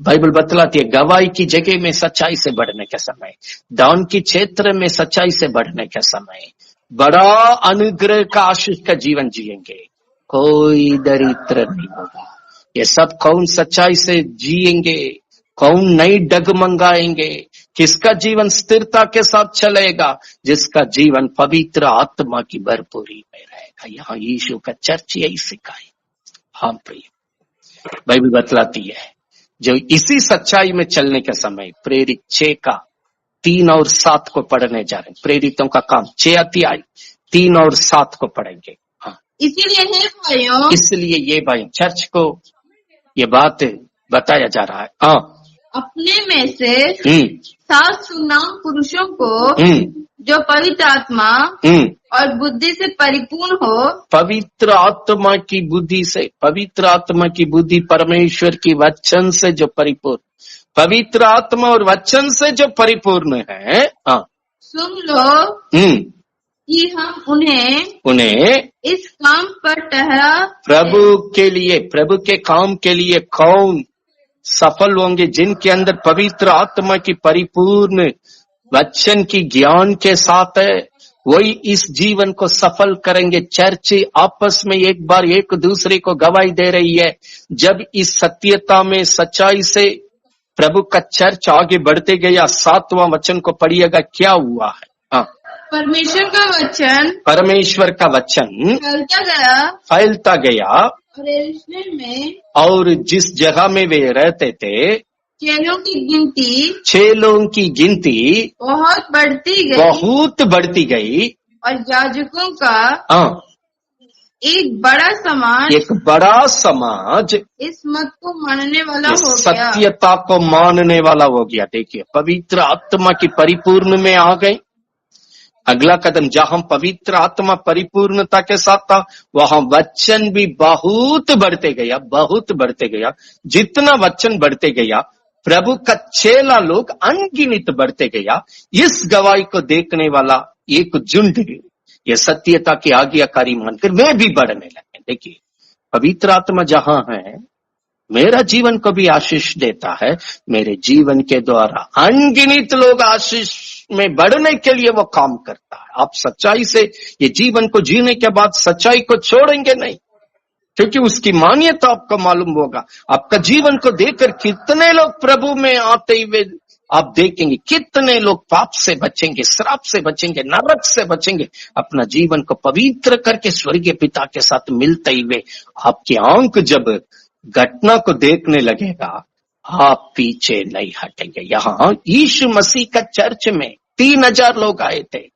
बाइबल बतलाती है गवाही की जगह में सच्चाई से बढ़ने का समय, दान की क्षेत्र में सच्चाई से बढ़ने का समय, बड़ा अनुग्रह का आशीष का जीवन जिएंगे। कोई दरिद्र नहीं होगा। ये सब कौन सच्चाई से जिएंगे, कौन नहीं डगमगाएंगे, किसका जीवन स्थिरता के साथ चलेगा, जिसका जीवन पवित्र आत्मा की भरपूरी में रहेगा। यहाँ यीशु का चर्च यही सिखाए। हाँ प्रिय, बाइबल बतलाती है जो इसी सच्चाई में चलने के समय, प्रेरित 6 का 3 और 7 को पढ़ने जा रहे हैं। प्रेरितों का काम 6 अध्याय 3 और 7 को पढ़ेंगे। हाँ, इसलिए ये भाई चर्च को ये बात बताया जा रहा है। हाँ, अपने में से 7 सुनाम पुरुषों को जो पवित्र आत्मा और बुद्धि से परिपूर्ण हो, पवित्र आत्मा की बुद्धि से, पवित्र आत्मा की बुद्धि परमेश्वर की वचन से जो परिपूर्ण, पवित्र आत्मा और वचन से जो परिपूर्ण है। हाँ, सुन लो कि हम उन्हें इस काम पर ठहरा, प्रभु के लिए, प्रभु के काम के लिए कौन सफल होंगे? जिनके अंदर पवित्र आत्मा की परिपूर्ण वचन की ज्ञान के साथ है, वही इस जीवन को सफल करेंगे। चर्च आपस में एक बार एक दूसरे को गवाही दे रही है। जब इस सत्यता में, सच्चाई से प्रभु का चर्च आगे बढ़ते गया, 7वां वचन को पढ़िएगा, क्या हुआ है? हाँ, परमेश्वर का वचन, परमेश्वर का वचन फैलता गया और यरूशलेम में, और जिस जगह में वे रहते थे, चेलों की गिनती बहुत बढ़ती गई और याजकों का एक बड़ा समाज इस मत को मानने वाला हो गया, सत्यता को मानने वाला हो गया। देखिए, पवित्र आत्मा की परिपूर्ण में आ गए। अगला कदम, जहां पवित्र आत्मा परिपूर्णता के साथ था, वहां वचन भी बहुत बढ़ते गया। जितना वचन बढ़ते गया, प्रभु का चेला लोग अनगिनत बढ़ते गया। इस गवाही को देखने वाला एक झुंड ये सत्यता की आज्ञाकारी मानकर वे भी बढ़ने लगे। देखिए, पवित्र आत्मा जहां है, मेरा जीवन को भी आशीष देता है। मेरे जीवन के द्वारा अनगिनत लोग आशीष में बढ़ने के लिए वो काम करता है। आप सच्चाई से ये जीवन को जीने के बाद सच्चाई को छोड़ेंगे नहीं, क्योंकि उसकी मान्यता आपको मालूम होगा। आपका जीवन को देखकर कितने लोग प्रभु में आते हुए आप देखेंगे, कितने लोग पाप से बचेंगे, श्राप से बचेंगे, नरक से बचेंगे। अपना जीवन को पवित्र करके स्वर्गीय पिता के साथ मिलते हुए आपकी आंख जब घटना को देखने लगेगा, आप पीछे नहीं हटेंगे। यहाँ यीशु मसीह का चर्च में 3000 लोग आए थे,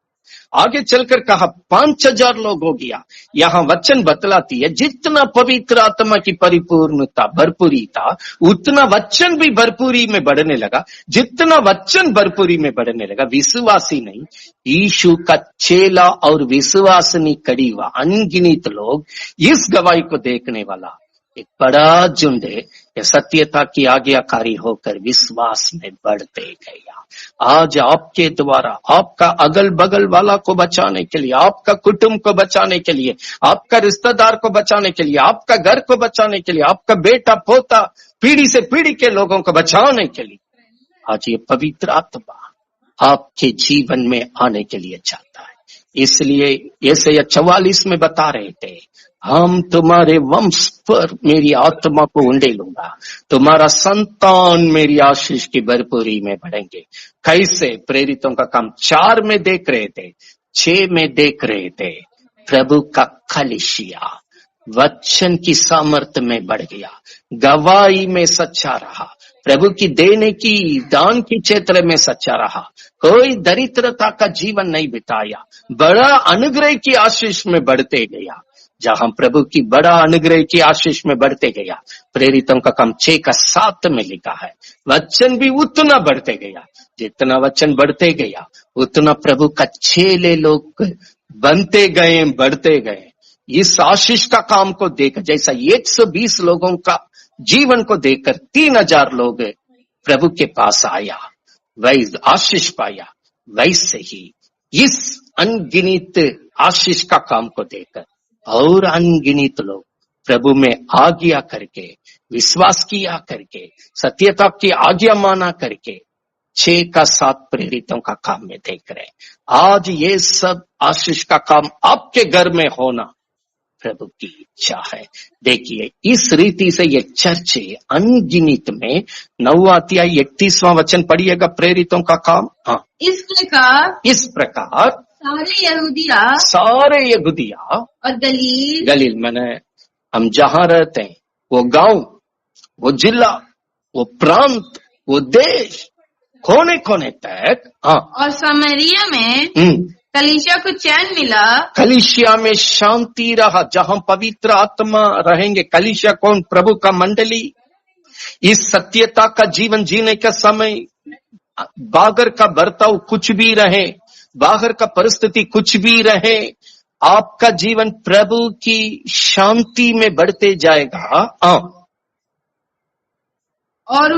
आगे चलकर कहा 5000 लोग हो गया। यहाँ वचन बतलाती है, जितना पवित्र आत्मा की परिपूर्णता भरपूरी था, उतना वचन भी भरपूरी में बढ़ने लगा। जितना वचन भरपूरी में बढ़ने लगा, विश्वासी नहीं, यीशु का चेला और विश्वासनी कड़ी हुआ अनगिनत लोग, इस गवाही को देखने वाला एक बड़ा झुंड ये सत्यता की आज्ञाकारी होकर विश्वास में बढ़ते गया। आज आपके द्वारा आपका अगल बगल वाला को बचाने के लिए, आपका कुटुंब को बचाने के लिए, आपका रिश्तेदार को बचाने के लिए, आपका घर को बचाने के लिए, आपका बेटा पोता, पीढ़ी से पीढ़ी के लोगों को बचाने के लिए, आज ये पवित्र आत्मा आपके जीवन में आने के लिए चाहता है। इसलिए यशायाह 44 में बता रहे थे, हम तुम्हारे वंश पर मेरी आत्मा को उंडेलूंगा, तुम्हारा संतान मेरी आशीष की भरपूरी में बढ़ेंगे। कैसे? प्रेरितों का काम 4 में देख रहे थे, 6 में देख रहे थे। प्रभु का कलीसिया वचन की सामर्थ्य में बढ़ गया, गवाही में सच्चा रहा, प्रभु की देने की दान की क्षेत्र में सच्चा रहा, कोई दरिद्रता का जीवन नहीं बिताया, बड़ा अनुग्रह की आशीष में बढ़ते गया। जहां प्रभु की बड़ा अनुग्रह की आशीष में बढ़ते गया, प्रेरितों का काम 6:7 में लिखा है, वचन भी उतना बढ़ते गया। जितना वचन बढ़ते गया, उतना प्रभु का चेले लोग बनते गए, बढ़ते गए। इस आशीष का काम को देख, जैसा 120 लोगों का जीवन को देखकर 3000 लोग प्रभु के पास आया, वैसे आशीष पाया, वैसे ही इस अनगिनत आशीष का काम को देखकर और अनगिनत लोग प्रभु में आज्ञा करके, विश्वास किया करके, सत्यता की आज्ञा माना करके 6:7 प्रेरितों का काम में देख रहे। आज ये सब आशीष का काम आपके घर में होना प्रभु की इच्छा है। देखिए, इस रीति से ये चर्च अनगिनत में 9वां अध्याय 31वां वचन पढ़िएगा, प्रेरितों का काम। हाँ, इस प्रकार सारे यहूदिया और गलील मैंने हम जहां रहते हैं, वो गांव, वो जिला, वो प्रांत, वो देश, कोने कोने तक, हाँ, और सामरिया में कलीसिया को चैन मिला, कलीसिया में शांति रहा। जहां पवित्र आत्मा रहेंगे, कलीसिया कौन? प्रभु का मंडली। इस सत्यता का जीवन जीने का समय बाहर का बर्ताव कुछ भी रहे, बाहर का परिस्थिति कुछ भी रहे, आपका जीवन प्रभु की शांति में बढ़ते जाएगा। और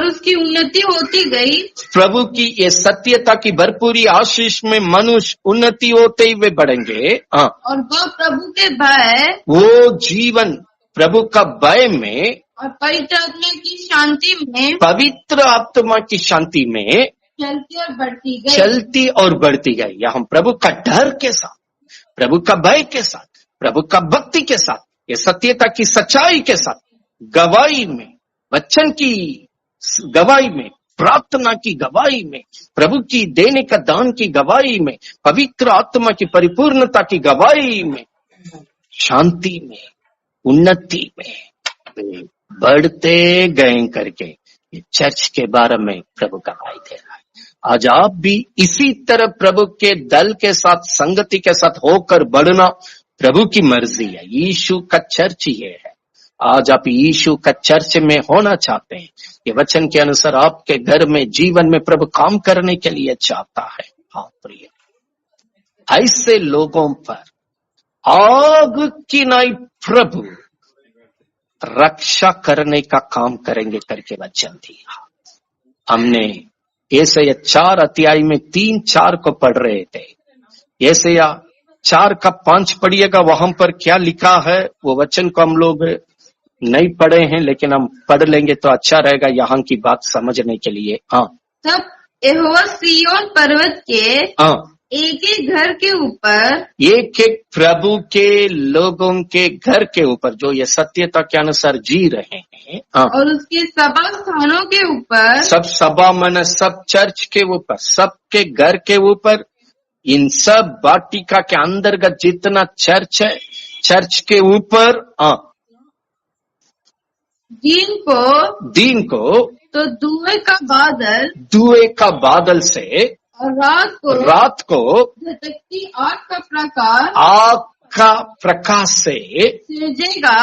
उसकी उन्नति होती गई। प्रभु की ये सत्यता की भरपूरी आशीष में मनुष्य उन्नति होते हुए बढ़ेंगे। और वह प्रभु के भय, वो जीवन प्रभु का भय में और पवित्र आत्मा की शांति में, पवित्र आत्मा की शांति में चलती और बढ़ती गई। यहाँ प्रभु का डर के साथ, प्रभु का भय के साथ, प्रभु का भक्ति के साथ, ये सत्यता की सच्चाई के साथ, गवाही में, वचन की गवाही में, प्रार्थना की गवाही में, प्रभु की देने का दान की गवाही में, पवित्र आत्मा की परिपूर्णता की गवाही में, शांति में, उन्नति में बढ़ते गए करके ये चर्च के बारे में प्रभु गवाही दे रहा है। आज आप भी इसी तरह प्रभु के दल के साथ, संगति के साथ होकर बढ़ना प्रभु की मर्जी है। यीशु का चर्च ये है। आज आप यीशु का चर्च में होना चाहते हैं, ये वचन के अनुसार आपके घर में, जीवन में प्रभु काम करने के लिए चाहता है। हाँ प्रिय, ऐसे लोगों पर आग की नाई प्रभु रक्षा करने का काम करेंगे करके वचन दिया। हमने यशायाह 4 अध्याय में 3-4 को पढ़ रहे थे। यशायाह 4 का 5 पढ़िएगा, वहां पर क्या लिखा है वो वचन को हम लोग नहीं पढ़े हैं, लेकिन हम पढ़ लेंगे तो अच्छा रहेगा यहाँ की बात समझने के लिए। तब यहोवा सिय्योन पर्वत के एक एक घर के ऊपर, एक एक प्रभु के लोगों के घर के ऊपर जो ये सत्यता के अनुसार जी रहे हैं, और उसके सभा स्थानों के ऊपर, सब सभा मन सब चर्च के ऊपर, सबके घर के ऊपर, इन सब वाटिका के अंतर्गत जितना चर्च है, चर्च के ऊपर दिन को तो धुएं का बादल से, और रात को झटकती आग का प्रकाश से सिरजेगा।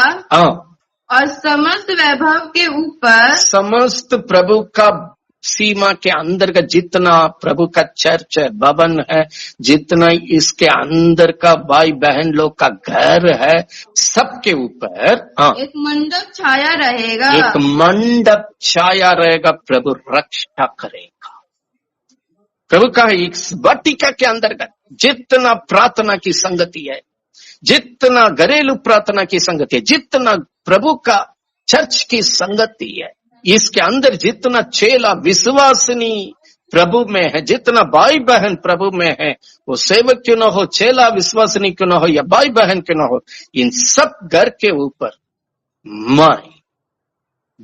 और समस्त वैभव के ऊपर, समस्त प्रभु का सीमा के अंदर का जितना प्रभु का चर्च है, भवन है, जितना इसके अंदर का भाई बहन लोग का घर है, सबके ऊपर एक मंडप छाया रहेगा। एक मंडप छाया रहेगा। प्रभु रक्षा करेगा। प्रभु का एक वाटिका के अंतर्गत जितना प्रार्थना की संगति है, जितना घरेलू प्रार्थना की संगति है, जितना प्रभु का चर्च की संगति है, इसके अंदर जितना चेला विश्वासनी प्रभु में है, जितना भाई बहन प्रभु में है, वो सेवक क्यों न हो, चेला विश्वासनी क्यों न हो, या भाई बहन क्यों न हो, इन सब घर के ऊपर माई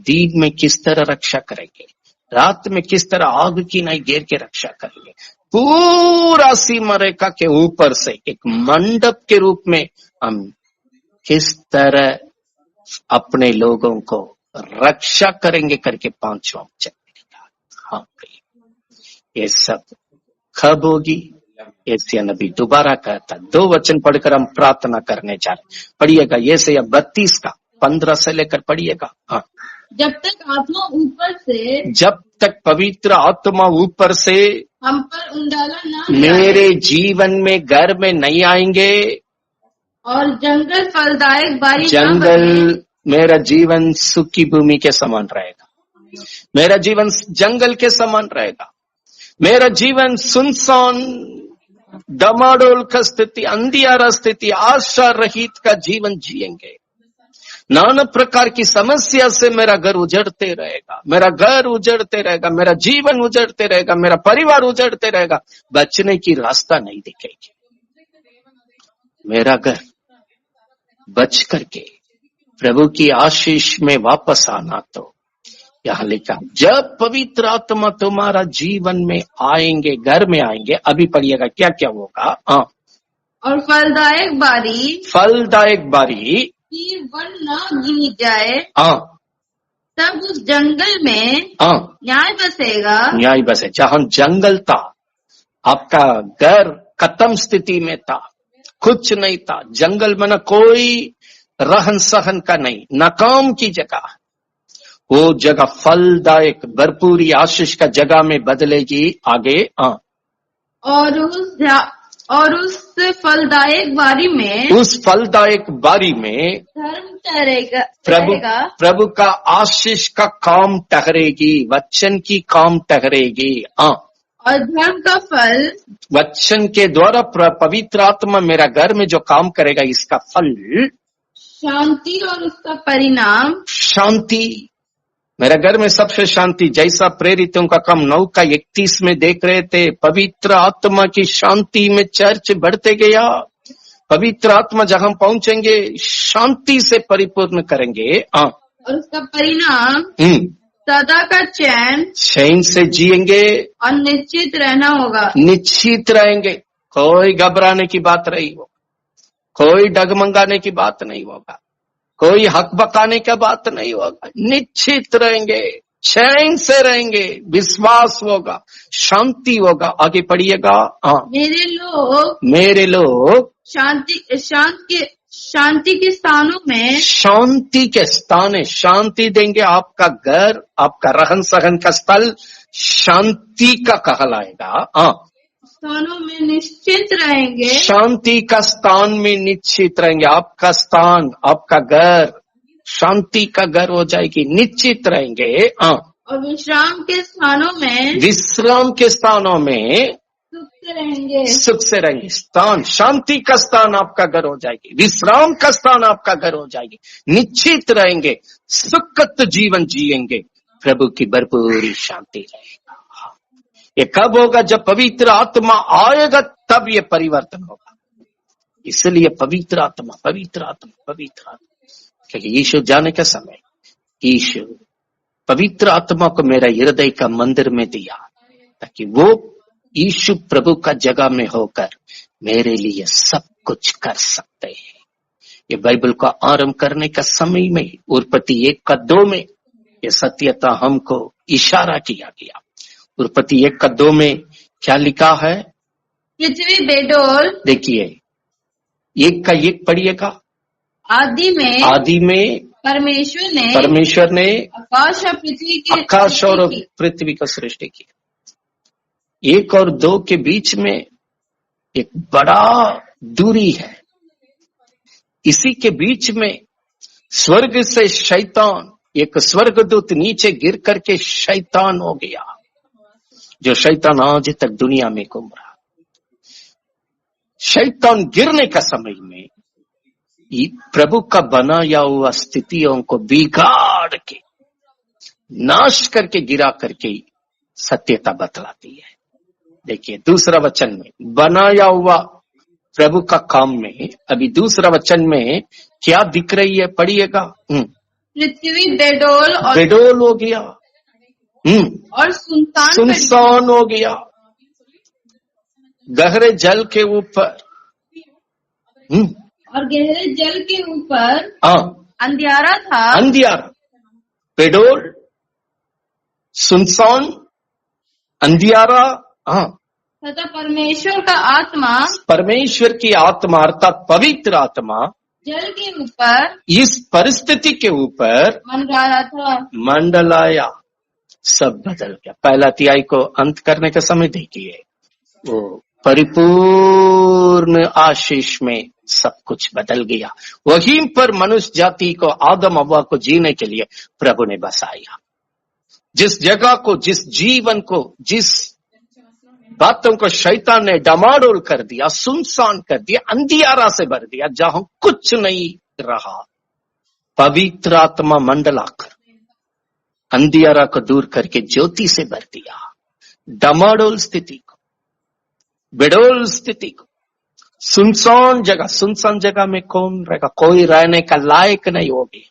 दिन में किस तरह रक्षा करेंगे, रात में किस तरह आग की नाई घेर के रक्षा करेंगे। पूरा सीमा रेखा के ऊपर से एक मंडप के रूप में हम किस तरह अपने लोगों को रक्षा करेंगे करके 5वां वचन। हाँ, ये सब कब होगी? एशिया नबी दोबारा कहता। 2 वचन पढ़कर हम प्रार्थना करने जा रहे। पढ़िएगा यशायाह 32 का 15 से लेकर पढ़िएगा। हाँ, जब तक आत्मा ऊपर से, जब तक पवित्र आत्मा ऊपर से हम पर उंडाला ना मेरे जीवन में घर में नहीं आएंगे, और जंगल फलदायक बारी, जंगल मेरा जीवन सूखी भूमि के समान रहेगा, मेरा जीवन जंगल के समान रहेगा, मेरा जीवन सुनसान डमाडोल का स्थिति, अंधियारा स्थिति, आशा रहित का जीवन जिएंगे। नाना प्रकार की समस्या से मेरा घर उजड़ते रहेगा, मेरा घर उजड़ते रहेगा, मेरा जीवन उजड़ते रहेगा, मेरा परिवार उजड़ते रहेगा, बचने की रास्ता नहीं दिखेगी। मेरा घर बच करके प्रभु की आशीष में वापस आना। तो यहाँ लिखा, जब पवित्र आत्मा तुम्हारा जीवन में आएंगे, घर में आएंगे। अभी पढ़िएगा क्या क्या होगा। और फलदायक बारी की वन न गिनी जाए, तब उस जंगल में न्याय बसे। जहाँ जंगल था, आपका घर खत्म स्थिति में था, कुछ नहीं था, जंगल में न कोई रहन सहन का नहीं, नाकाम की जगह, वो जगह फलदायक भरपूरी आशीष का जगह में बदलेगी। आगे और उस फलदायक बारी में, उस फलदायक बारी में धर्म ठहरेगा, प्रभु का आशीष का काम ठहरेगी, वचन की काम ठहरेगी। और धर्म का फल, वचन के द्वारा पवित्र आत्मा मेरा घर में जो काम करेगा, इसका फल शांति और उसका परिणाम शांति। मेरे घर में सबसे शांति, जैसा प्रेरितों का काम 9:31 में देख रहे थे, पवित्र आत्मा की शांति में चर्च बढ़ते गया। पवित्र आत्मा जहां पहुंचेंगे शांति से परिपूर्ण करेंगे। और उसका परिणाम सदा का चैन से जिएंगे और निश्चित रहना होगा। निश्चित रहेंगे, कोई घबराने की बात नहीं होगा, कोई डगमगाने की बात नहीं होगा, कोई हक बकाने का बात नहीं होगा। निश्चित रहेंगे, चैन से रहेंगे, विश्वास होगा, शांति होगा। आगे पढ़िएगा। मेरे लोग शांति के स्थानों में, शांति के स्थान है, शांति देंगे। आपका घर, आपका रहन सहन का स्थल शांति का कहलाएगा। स्थानों में निश्चित रहेंगे, शांति का स्थान में निश्चित रहेंगे। आपका स्थान, आपका घर शांति का घर हो जाएगी, निश्चित रहेंगे। और विश्राम के स्थानों में, विश्राम के स्थानों में सुख से रहेंगे। स्थान, शांति का स्थान आपका घर हो जाएगी, विश्राम का स्थान आपका घर हो जाएगी, निश्चित रहेंगे, सुखद जीवन जिएंगे, प्रभु की भरपूरी शांति रहेगा। ये कब होगा? जब पवित्र आत्मा आएगा, तब ये परिवर्तन होगा। इसलिए पवित्र आत्मा, पवित्र आत्मा, पवित्र आत्मा, क्योंकि यीशु जाने का समय, यीशु पवित्र आत्मा को मेरा हृदय का मंदिर में दिया, ताकि वो यीशु प्रभु का जगह में होकर मेरे लिए सब कुछ कर सकते हैं। ये बाइबल को आरंभ करने का समय में उत्पत्ति 1:2 में ये सत्यता हमको इशारा किया गया। उत्पत्ति 1:2 में क्या लिखा है? पृथ्वी बेडोल, देखिए 1:1 पढ़िएगा। आदि में परमेश्वर ने आकाश और पृथ्वी को सृष्टि की। 1 और 2 के बीच में एक बड़ा दूरी है। इसी के बीच में स्वर्ग से शैतान, एक स्वर्गदूत नीचे गिर करके शैतान हो गया, जो शैतान आज तक दुनिया में घूम रहा। शैतान गिरने का समय में प्रभु का बनाया हुआ स्थितियों को बिगाड़ के, नाश करके, गिरा करके सत्यता बतलाती है। देखिए दूसरा वचन में बनाया हुआ प्रभु का काम में, अभी दूसरा वचन में क्या दिख रही है? पढ़िएगा। पृथ्वी बेडोल हो गया और सुनसान हो गया, गहरे जल के ऊपर और गहरे जल के ऊपर अंधियारा था। अंधियारा, बेडोल, सुनसान, अंधियारा। तथा परमेश्वर का आत्मा, परमेश्वर की आत्मा अर्थात पवित्र आत्मा जल के ऊपर, इस परिस्थिति के ऊपर मंडलाया। सब बदल गया। पहला अध्याय को अंत करने का समय देखिए, वो परिपूर्ण आशीष में सब कुछ बदल गया। वहीं पर मनुष्य जाति को, आदम हव्वा को जीने के लिए प्रभु ने बसाया। जिस जगह को, जिस जीवन को, जिस बातों को शैतान ने डमाडोल कर दिया, सुनसान कर दिया, अंधियारा से भर दिया, जहां कुछ नहीं रहा, पवित्र आत्मा मंडलाकर अंधियारा को दूर करके ज्योति से भर दिया। डमाडोल स्थिति को, बेडोल स्थिति को, सुनसान जगह में कौन रहेगा? कोई रहने का लायक नहीं होगी।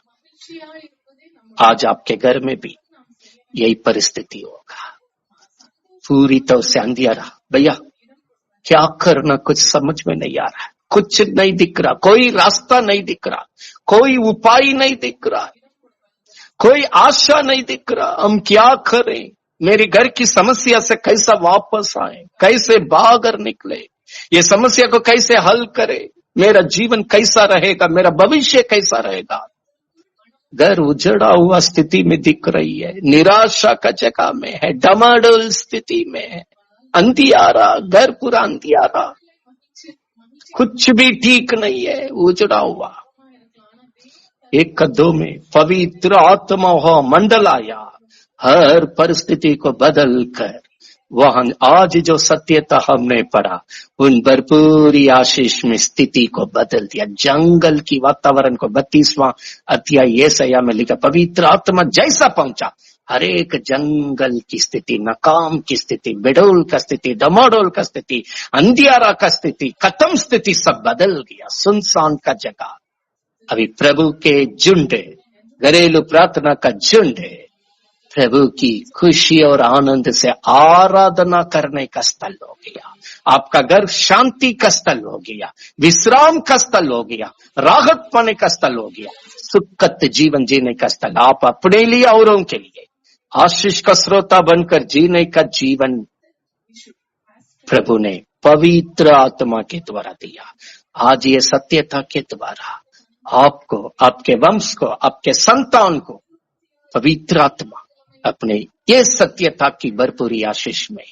आज आपके घर में भी यही परिस्थिति होगा, पूरी तरह से अंधियारा। भैया क्या करना कुछ समझ में नहीं आ रहा है, कुछ नहीं दिख रहा, कोई रास्ता नहीं दिख रहा, कोई उपाय नहीं दिख रहा, कोई आशा नहीं दिख रहा। हम क्या करें? मेरे घर की समस्या से कैसा वापस आए, कैसे बाहर निकले, ये समस्या को कैसे हल करे, मेरा जीवन कैसा रहेगा, मेरा भविष्य कैसा रहेगा? घर उजड़ा हुआ स्थिति में दिख रही है, निराशा का जगह में है, डमाडोल स्थिति में है, अंधियारा, घर पूरा अंधियारा, कुछ भी ठीक नहीं है, उजड़ा हुआ। एक कदों में पवित्र आत्मा हो मंडलाया, हर परिस्थिति को बदल कर वहां आज जो सत्यता हमने पढ़ा उन भरपूरी आशीष में स्थिति को बदल दिया। जंगल की वातावरण को 32वां अध्याय यशायाह में लिखा, पवित्र आत्मा जैसा पहुंचा हर एक जंगल की स्थिति, नकाम की स्थिति, बेडोल का स्थिति, डमाडोल का स्थिति, अंधियारा का स्थिति, खत्म स्थिति सब बदल गया। सुनसान का जगह अभी प्रभु के झुंड, घरेलू प्रार्थना का झुंड प्रभु की खुशी और आनंद से आराधना करने का स्थल हो गया। आपका घर शांति का स्थल हो गया, विश्राम का स्थल हो गया, राहत पाने का स्थल हो गया, सुखद जीवन जीने का स्थल। आप अपने लिए औरों के लिए आशीष का श्रोता बनकर जीने का जीवन प्रभु ने पवित्र आत्मा के द्वारा दिया। आज ये सत्यता के द्वारा आपको, आपके वंश को, आपके संतान को पवित्र आत्मा अपने ये सत्यता की भरपूरी आशीष में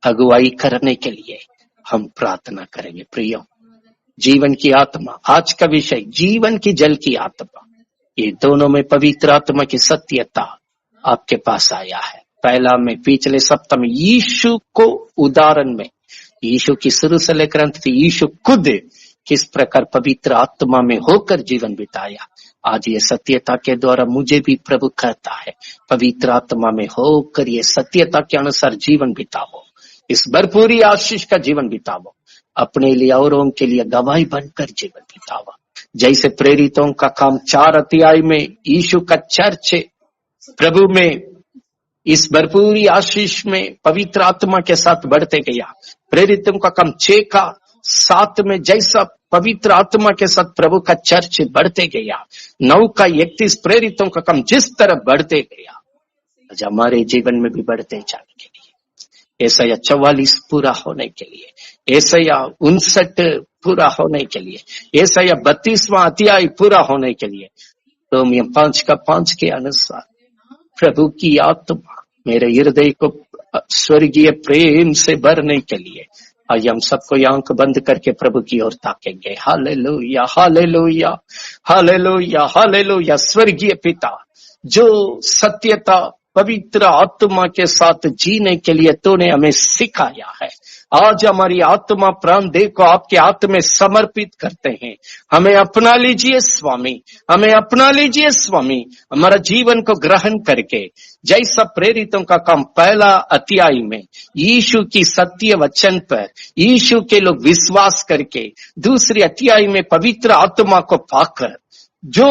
अगुवाई करने के लिए हम प्रार्थना करेंगे। प्रियो, जीवन की आत्मा, आज का विषय जीवन की जल की आत्मा, ये दोनों में पवित्र आत्मा की सत्यता आपके पास आया है। पहला में पिछले सप्ताह में यीशु को उदाहरण में, यीशु की शुरू से लेकर अंत तक यीशु खुद किस प्रकार पवित्र आत्मा में होकर जीवन बिताया। आज ये सत्यता के द्वारा मुझे भी प्रभु कहता है, पवित्र आत्मा में होकर ये सत्यता के अनुसार जीवन बिताओ, इस भरपूरी आशीष का जीवन बिताओ, अपने लिए औरों के लिए गवाही बनकर जीवन बिताओ। जैसे प्रेरितों का काम 4 अध्याय में यीशु का चर्च प्रभु में इस भरपूरी आशीष में पवित्र आत्मा के साथ बढ़ते गया। प्रेरितों का काम 6 का 7 में जैसा पवित्र आत्मा के साथ प्रभु का चर्च बढ़ते गया, 9 का 31 प्रेरितों का काम जिस तरह बढ़ते गया, आज हमारे जीवन में भी बढ़ते जाने के लिए, यशायाह 44 पूरा होने के लिए, यशायाह 59 पूरा होने के लिए, यशायाह 32वां अध्याय पूरा होने के लिए, रोमियो 5 का 5 के अनुसार प्रभु की आत्मा मेरे हृदय को स्वर्गीय प्रेम से भरने के लिए आज हम सबको आंख बंद करके प्रभु की ओर ताकेंगे। Hallelujah, hallelujah, hallelujah, hallelujah. स्वर्गीय पिता, जो सत्यता पवित्र आत्मा के साथ जीने के लिए तूने हमें सिखाया है, आज हमारी आत्मा प्राण देह को आपके हाथ में समर्पित करते हैं। हमें अपना लीजिए स्वामी, हमें अपना लीजिए स्वामी। हमारा जीवन को ग्रहण करके जैसा प्रेरितों का काम पहला अध्याय में यीशु की सत्य वचन पर यीशु के लोग विश्वास करके, दूसरे अध्याय में पवित्र आत्मा को पाकर जो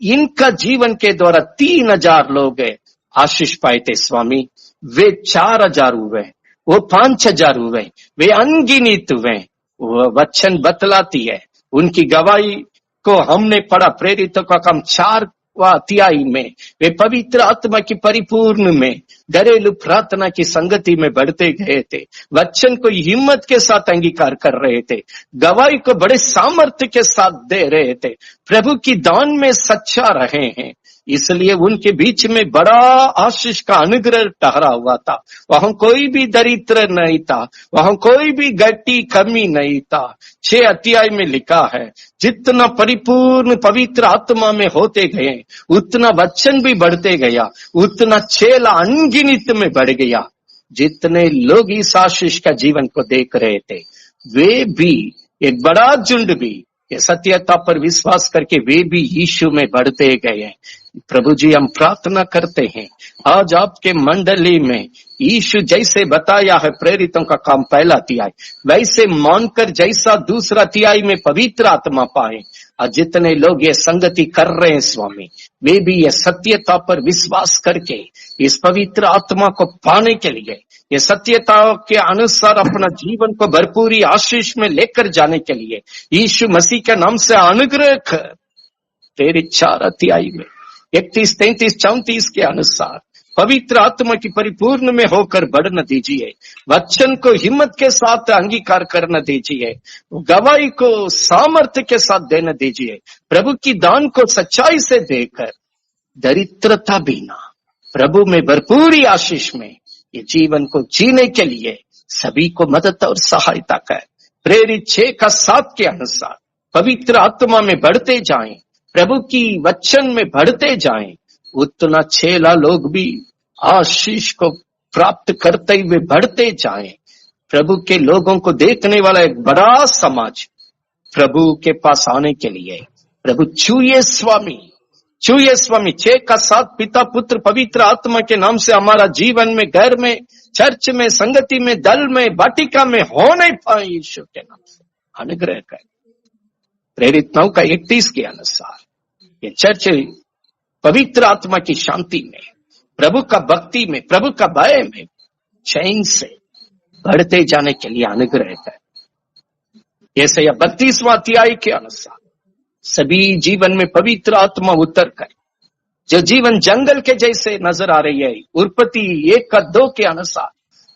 इनका जीवन के द्वारा 3000 लोग आशीष पाए थे स्वामी, वे 4000 हुए, वो 5000 हुए, वे अनगिनित हुए। वो वचन बतलाती है, उनकी गवाही को हमने पढ़ा। प्रेरितों का काम 4वां अध्याय में वे पवित्र आत्मा की परिपूर्ण में घरेलू प्रार्थना की संगति में बढ़ते गए थे, वचन को हिम्मत के साथ अंगीकार कर रहे थे, गवाही को बड़े सामर्थ्य के साथ दे रहे थे, प्रभु की दान में सच्चा रहे हैं। इसलिए उनके बीच में बड़ा आशीष का अनुग्रह ठहरा हुआ था। वहां कोई भी दरिद्र नहीं था, वहां कोई भी घटी कमी नहीं था। 6 अध्याय में लिखा है, जितना परिपूर्ण पवित्र आत्मा में होते गए उतना वचन भी बढ़ते गया, उतना चेला अनगिनित में बढ़ गया। जितने लोग इस आशीष का जीवन को देख रहे थे, वे भी, एक बड़ा झुंड भी ये सत्यता पर विश्वास करके वे भी यीशु में बढ़ते गए। प्रभु जी, हम प्रार्थना करते हैं आज आपके मंडली में यीशु जैसे बताया है प्रेरितों का काम पहला अध्याय, वैसे मानकर जैसा दूसरा अध्याय में पवित्र आत्मा पाए। और जितने लोग ये संगति कर रहे हैं स्वामी, वे भी ये सत्यता पर विश्वास करके इस पवित्र आत्मा को पाने के लिए, ये सत्यता के अनुसार अपना जीवन को भरपूरी आशीष में लेकर जाने के लिए यीशु मसीह के नाम से अनुग्रह कर तेरे 4 अध्याय में 31, 33, 34 के अनुसार पवित्र आत्मा की परिपूर्ण में होकर बढ़ने दीजिए। वचन को हिम्मत के साथ अंगीकार करने दीजिए, गवाही को सामर्थ्य के साथ देने दीजिए। प्रभु की दान को सच्चाई से देकर दरिद्रता भी ना, प्रभु में भरपूरी आशीष में ये जीवन को जीने के लिए सभी को मदद और सहायता कर। प्रेरित 6 का 7 के अनुसार पवित्र आत्मा में बढ़ते जाएं, प्रभु की वचन में बढ़ते जाएं, उतना 6 लोग भी आशीष को प्राप्त करते हुए बढ़ते जाएं। प्रभु के लोगों को देखने वाला एक बड़ा समाज प्रभु के पास आने के लिए प्रभु छूए स्वामी 6 का 7 पिता पुत्र पवित्र आत्मा के नाम से हमारा जीवन में, घर में, चर्च में, संगति में, दल में, वाटिका में हो नहीं पाए। यीशु के नाम से अनुग्रह कर। प्रेरित 9 का 31 के अनुसार ये चर्च पवित्र आत्मा की शांति में, प्रभु का भक्ति में, प्रभु का भय में, चैन से बढ़ते जाने के लिए अनुग्रह कर। जैसे यह 32वां अध्याय के अनुसार सभी जीवन में पवित्र आत्मा उतर कर, जो जीवन जंगल के जैसे नजर आ रही है, उत्पत्ति 1 का 2 के अनुसार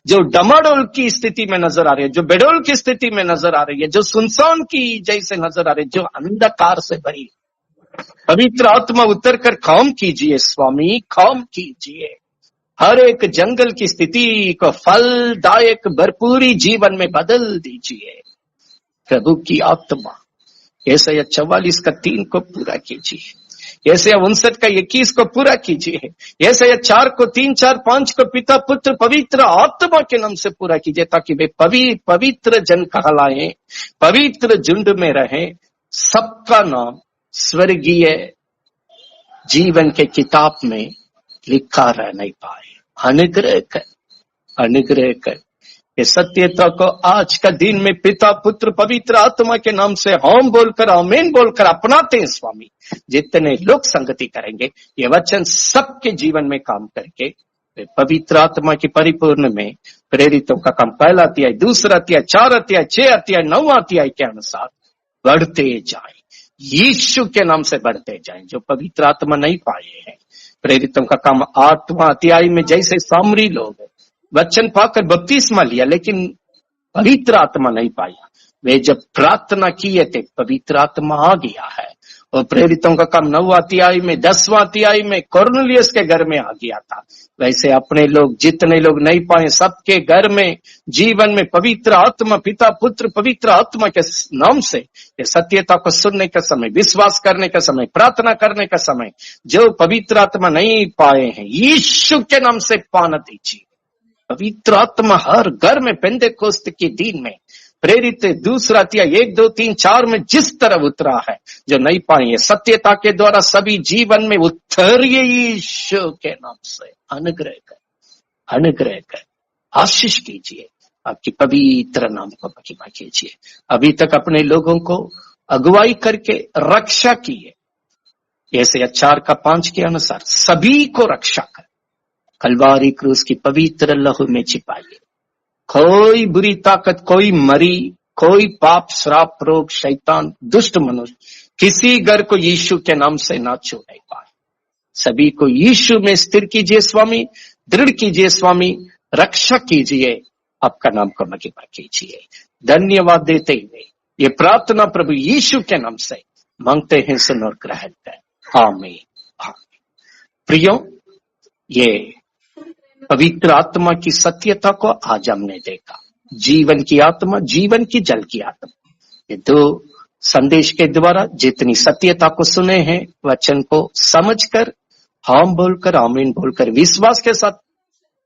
जो डमाडोल की स्थिति में नजर आ रही है, जो बेडोल की स्थिति में नजर आ रही है, जो सुनसान की जैसे नजर आ रही है, जो अंधकार से भरी, पवित्र आत्मा उतर कर काम कीजिए स्वामी, काम कीजिए। हर एक जंगल की स्थिति को फलदायक भरपूरी जीवन में बदल दीजिए। प्रभु की आत्मा यशायाह 44 का 3 को पूरा कीजिए, यशायाह 59 का 21 को पूरा कीजिए, यशायाह 4 को 3, 4, 5 को पिता पुत्र पवित्र आत्मा के नाम से पूरा कीजिए, ताकि वे पवित्र जन कहलाएं, पवित्र झुंड में रहें, सबका नाम स्वर्गीय जीवन के किताब में लिखा रह नहीं पाए। अनुग्रह कर, अनुग्रह कर। ये सत्यता को आज का दिन में पिता पुत्र पवित्र आत्मा के नाम से हम बोलकर, आमीन बोलकर अपनाते हैं स्वामी। जितने लोग संगति करेंगे, ये वचन सबके जीवन में काम करके वे पवित्र आत्मा की परिपूर्ण में प्रेरितों का काम 1 अध्याय, 2 अध्याय, 4 अध्याय, 6 अध्याय, 9 अध्याय के अनुसार बढ़ते जाए, यीशु के नाम से बढ़ते जाएं। जो पवित्र आत्मा नहीं पाए हैं, प्रेरितों का काम 8वां अध्याय में जैसे सामरी लोग वचन पाकर बपतिस्मा लिया लेकिन पवित्र आत्मा नहीं पाया, वे जब प्रार्थना किए थे पवित्र आत्मा आ गया है। और प्रेरितों का काम 9वां अध्याय में, 10वां अध्याय में कुरनेलियुस के घर में आ गया था। वैसे अपने लोग, जितने लोग नहीं पाए, सबके घर में जीवन में पवित्र आत्मा, पिता पुत्र पवित्र आत्मा के नाम से ये सत्यता को सुनने का समय, विश्वास करने का समय, प्रार्थना करने का समय, जो पवित्र आत्मा नहीं पाए हैं, यीशु के नाम से पाना दीजिए। पवित्र आत्मा हर घर में पेंतेकोस्त के दिन में प्रेरित 2 अध्याय 1, 2, 3, 4 में जिस तरह उतरा है, जो नहीं पाए सत्यता के द्वारा सभी जीवन में उतरिए यीशु के नाम से। अनुग्रह कर, अनुग्रह कर, आशीष कीजिए, आपकी पवित्र नाम को महिमा कीजिए। अभी तक अपने लोगों को अगुवाई करके रक्षा किए, यशायाह 4 का 5 के अनुसार सभी को रक्षा कर कलवारी क्रूस की पवित्र लहू में छिपाइए। कोई बुरी ताकत, कोई मरी, कोई पाप, श्राप, रोग, शैतान, दुष्ट मनुष्य किसी घर को यीशु के नाम से ना छू नहीं पाए। सभी को यीशु में स्थिर कीजिए स्वामी, दृढ़ कीजिए स्वामी, रक्षा कीजिए, आपका नाम को महिमा कीजिए। धन्यवाद देते हुए ये प्रार्थना प्रभु यीशु के नाम से मांगते हैं, सुन और ग्रहण करें। आमीन, आमीन। प्रियो, ये पवित्र आत्मा की सत्यता को आज हमने देखा। जीवन की आत्मा, जीवन की जल की आत्मा, ये 2 संदेश के द्वारा जितनी सत्यता को सुने हैं, वचन को समझकर, हम बोलकर, आमीन बोलकर, विश्वास के साथ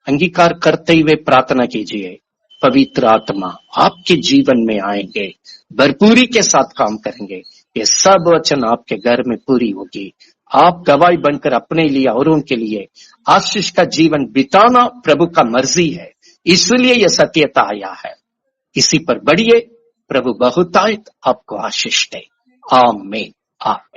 अंगीकार करते हुए प्रार्थना कीजिए। पवित्र आत्मा आपके जीवन में आएंगे, भरपूरी के साथ काम करेंगे। ये सब वचन आपके घर में पूरी होगी। आप गवाही बनकर अपने लिए और उनके लिए आशीष का जीवन बिताना प्रभु का मर्जी है, इसलिए यह सत्यता आया है। इसी पर बढ़िए, प्रभु बहुतायत आपको आशीष दे। आमीन, आमीन।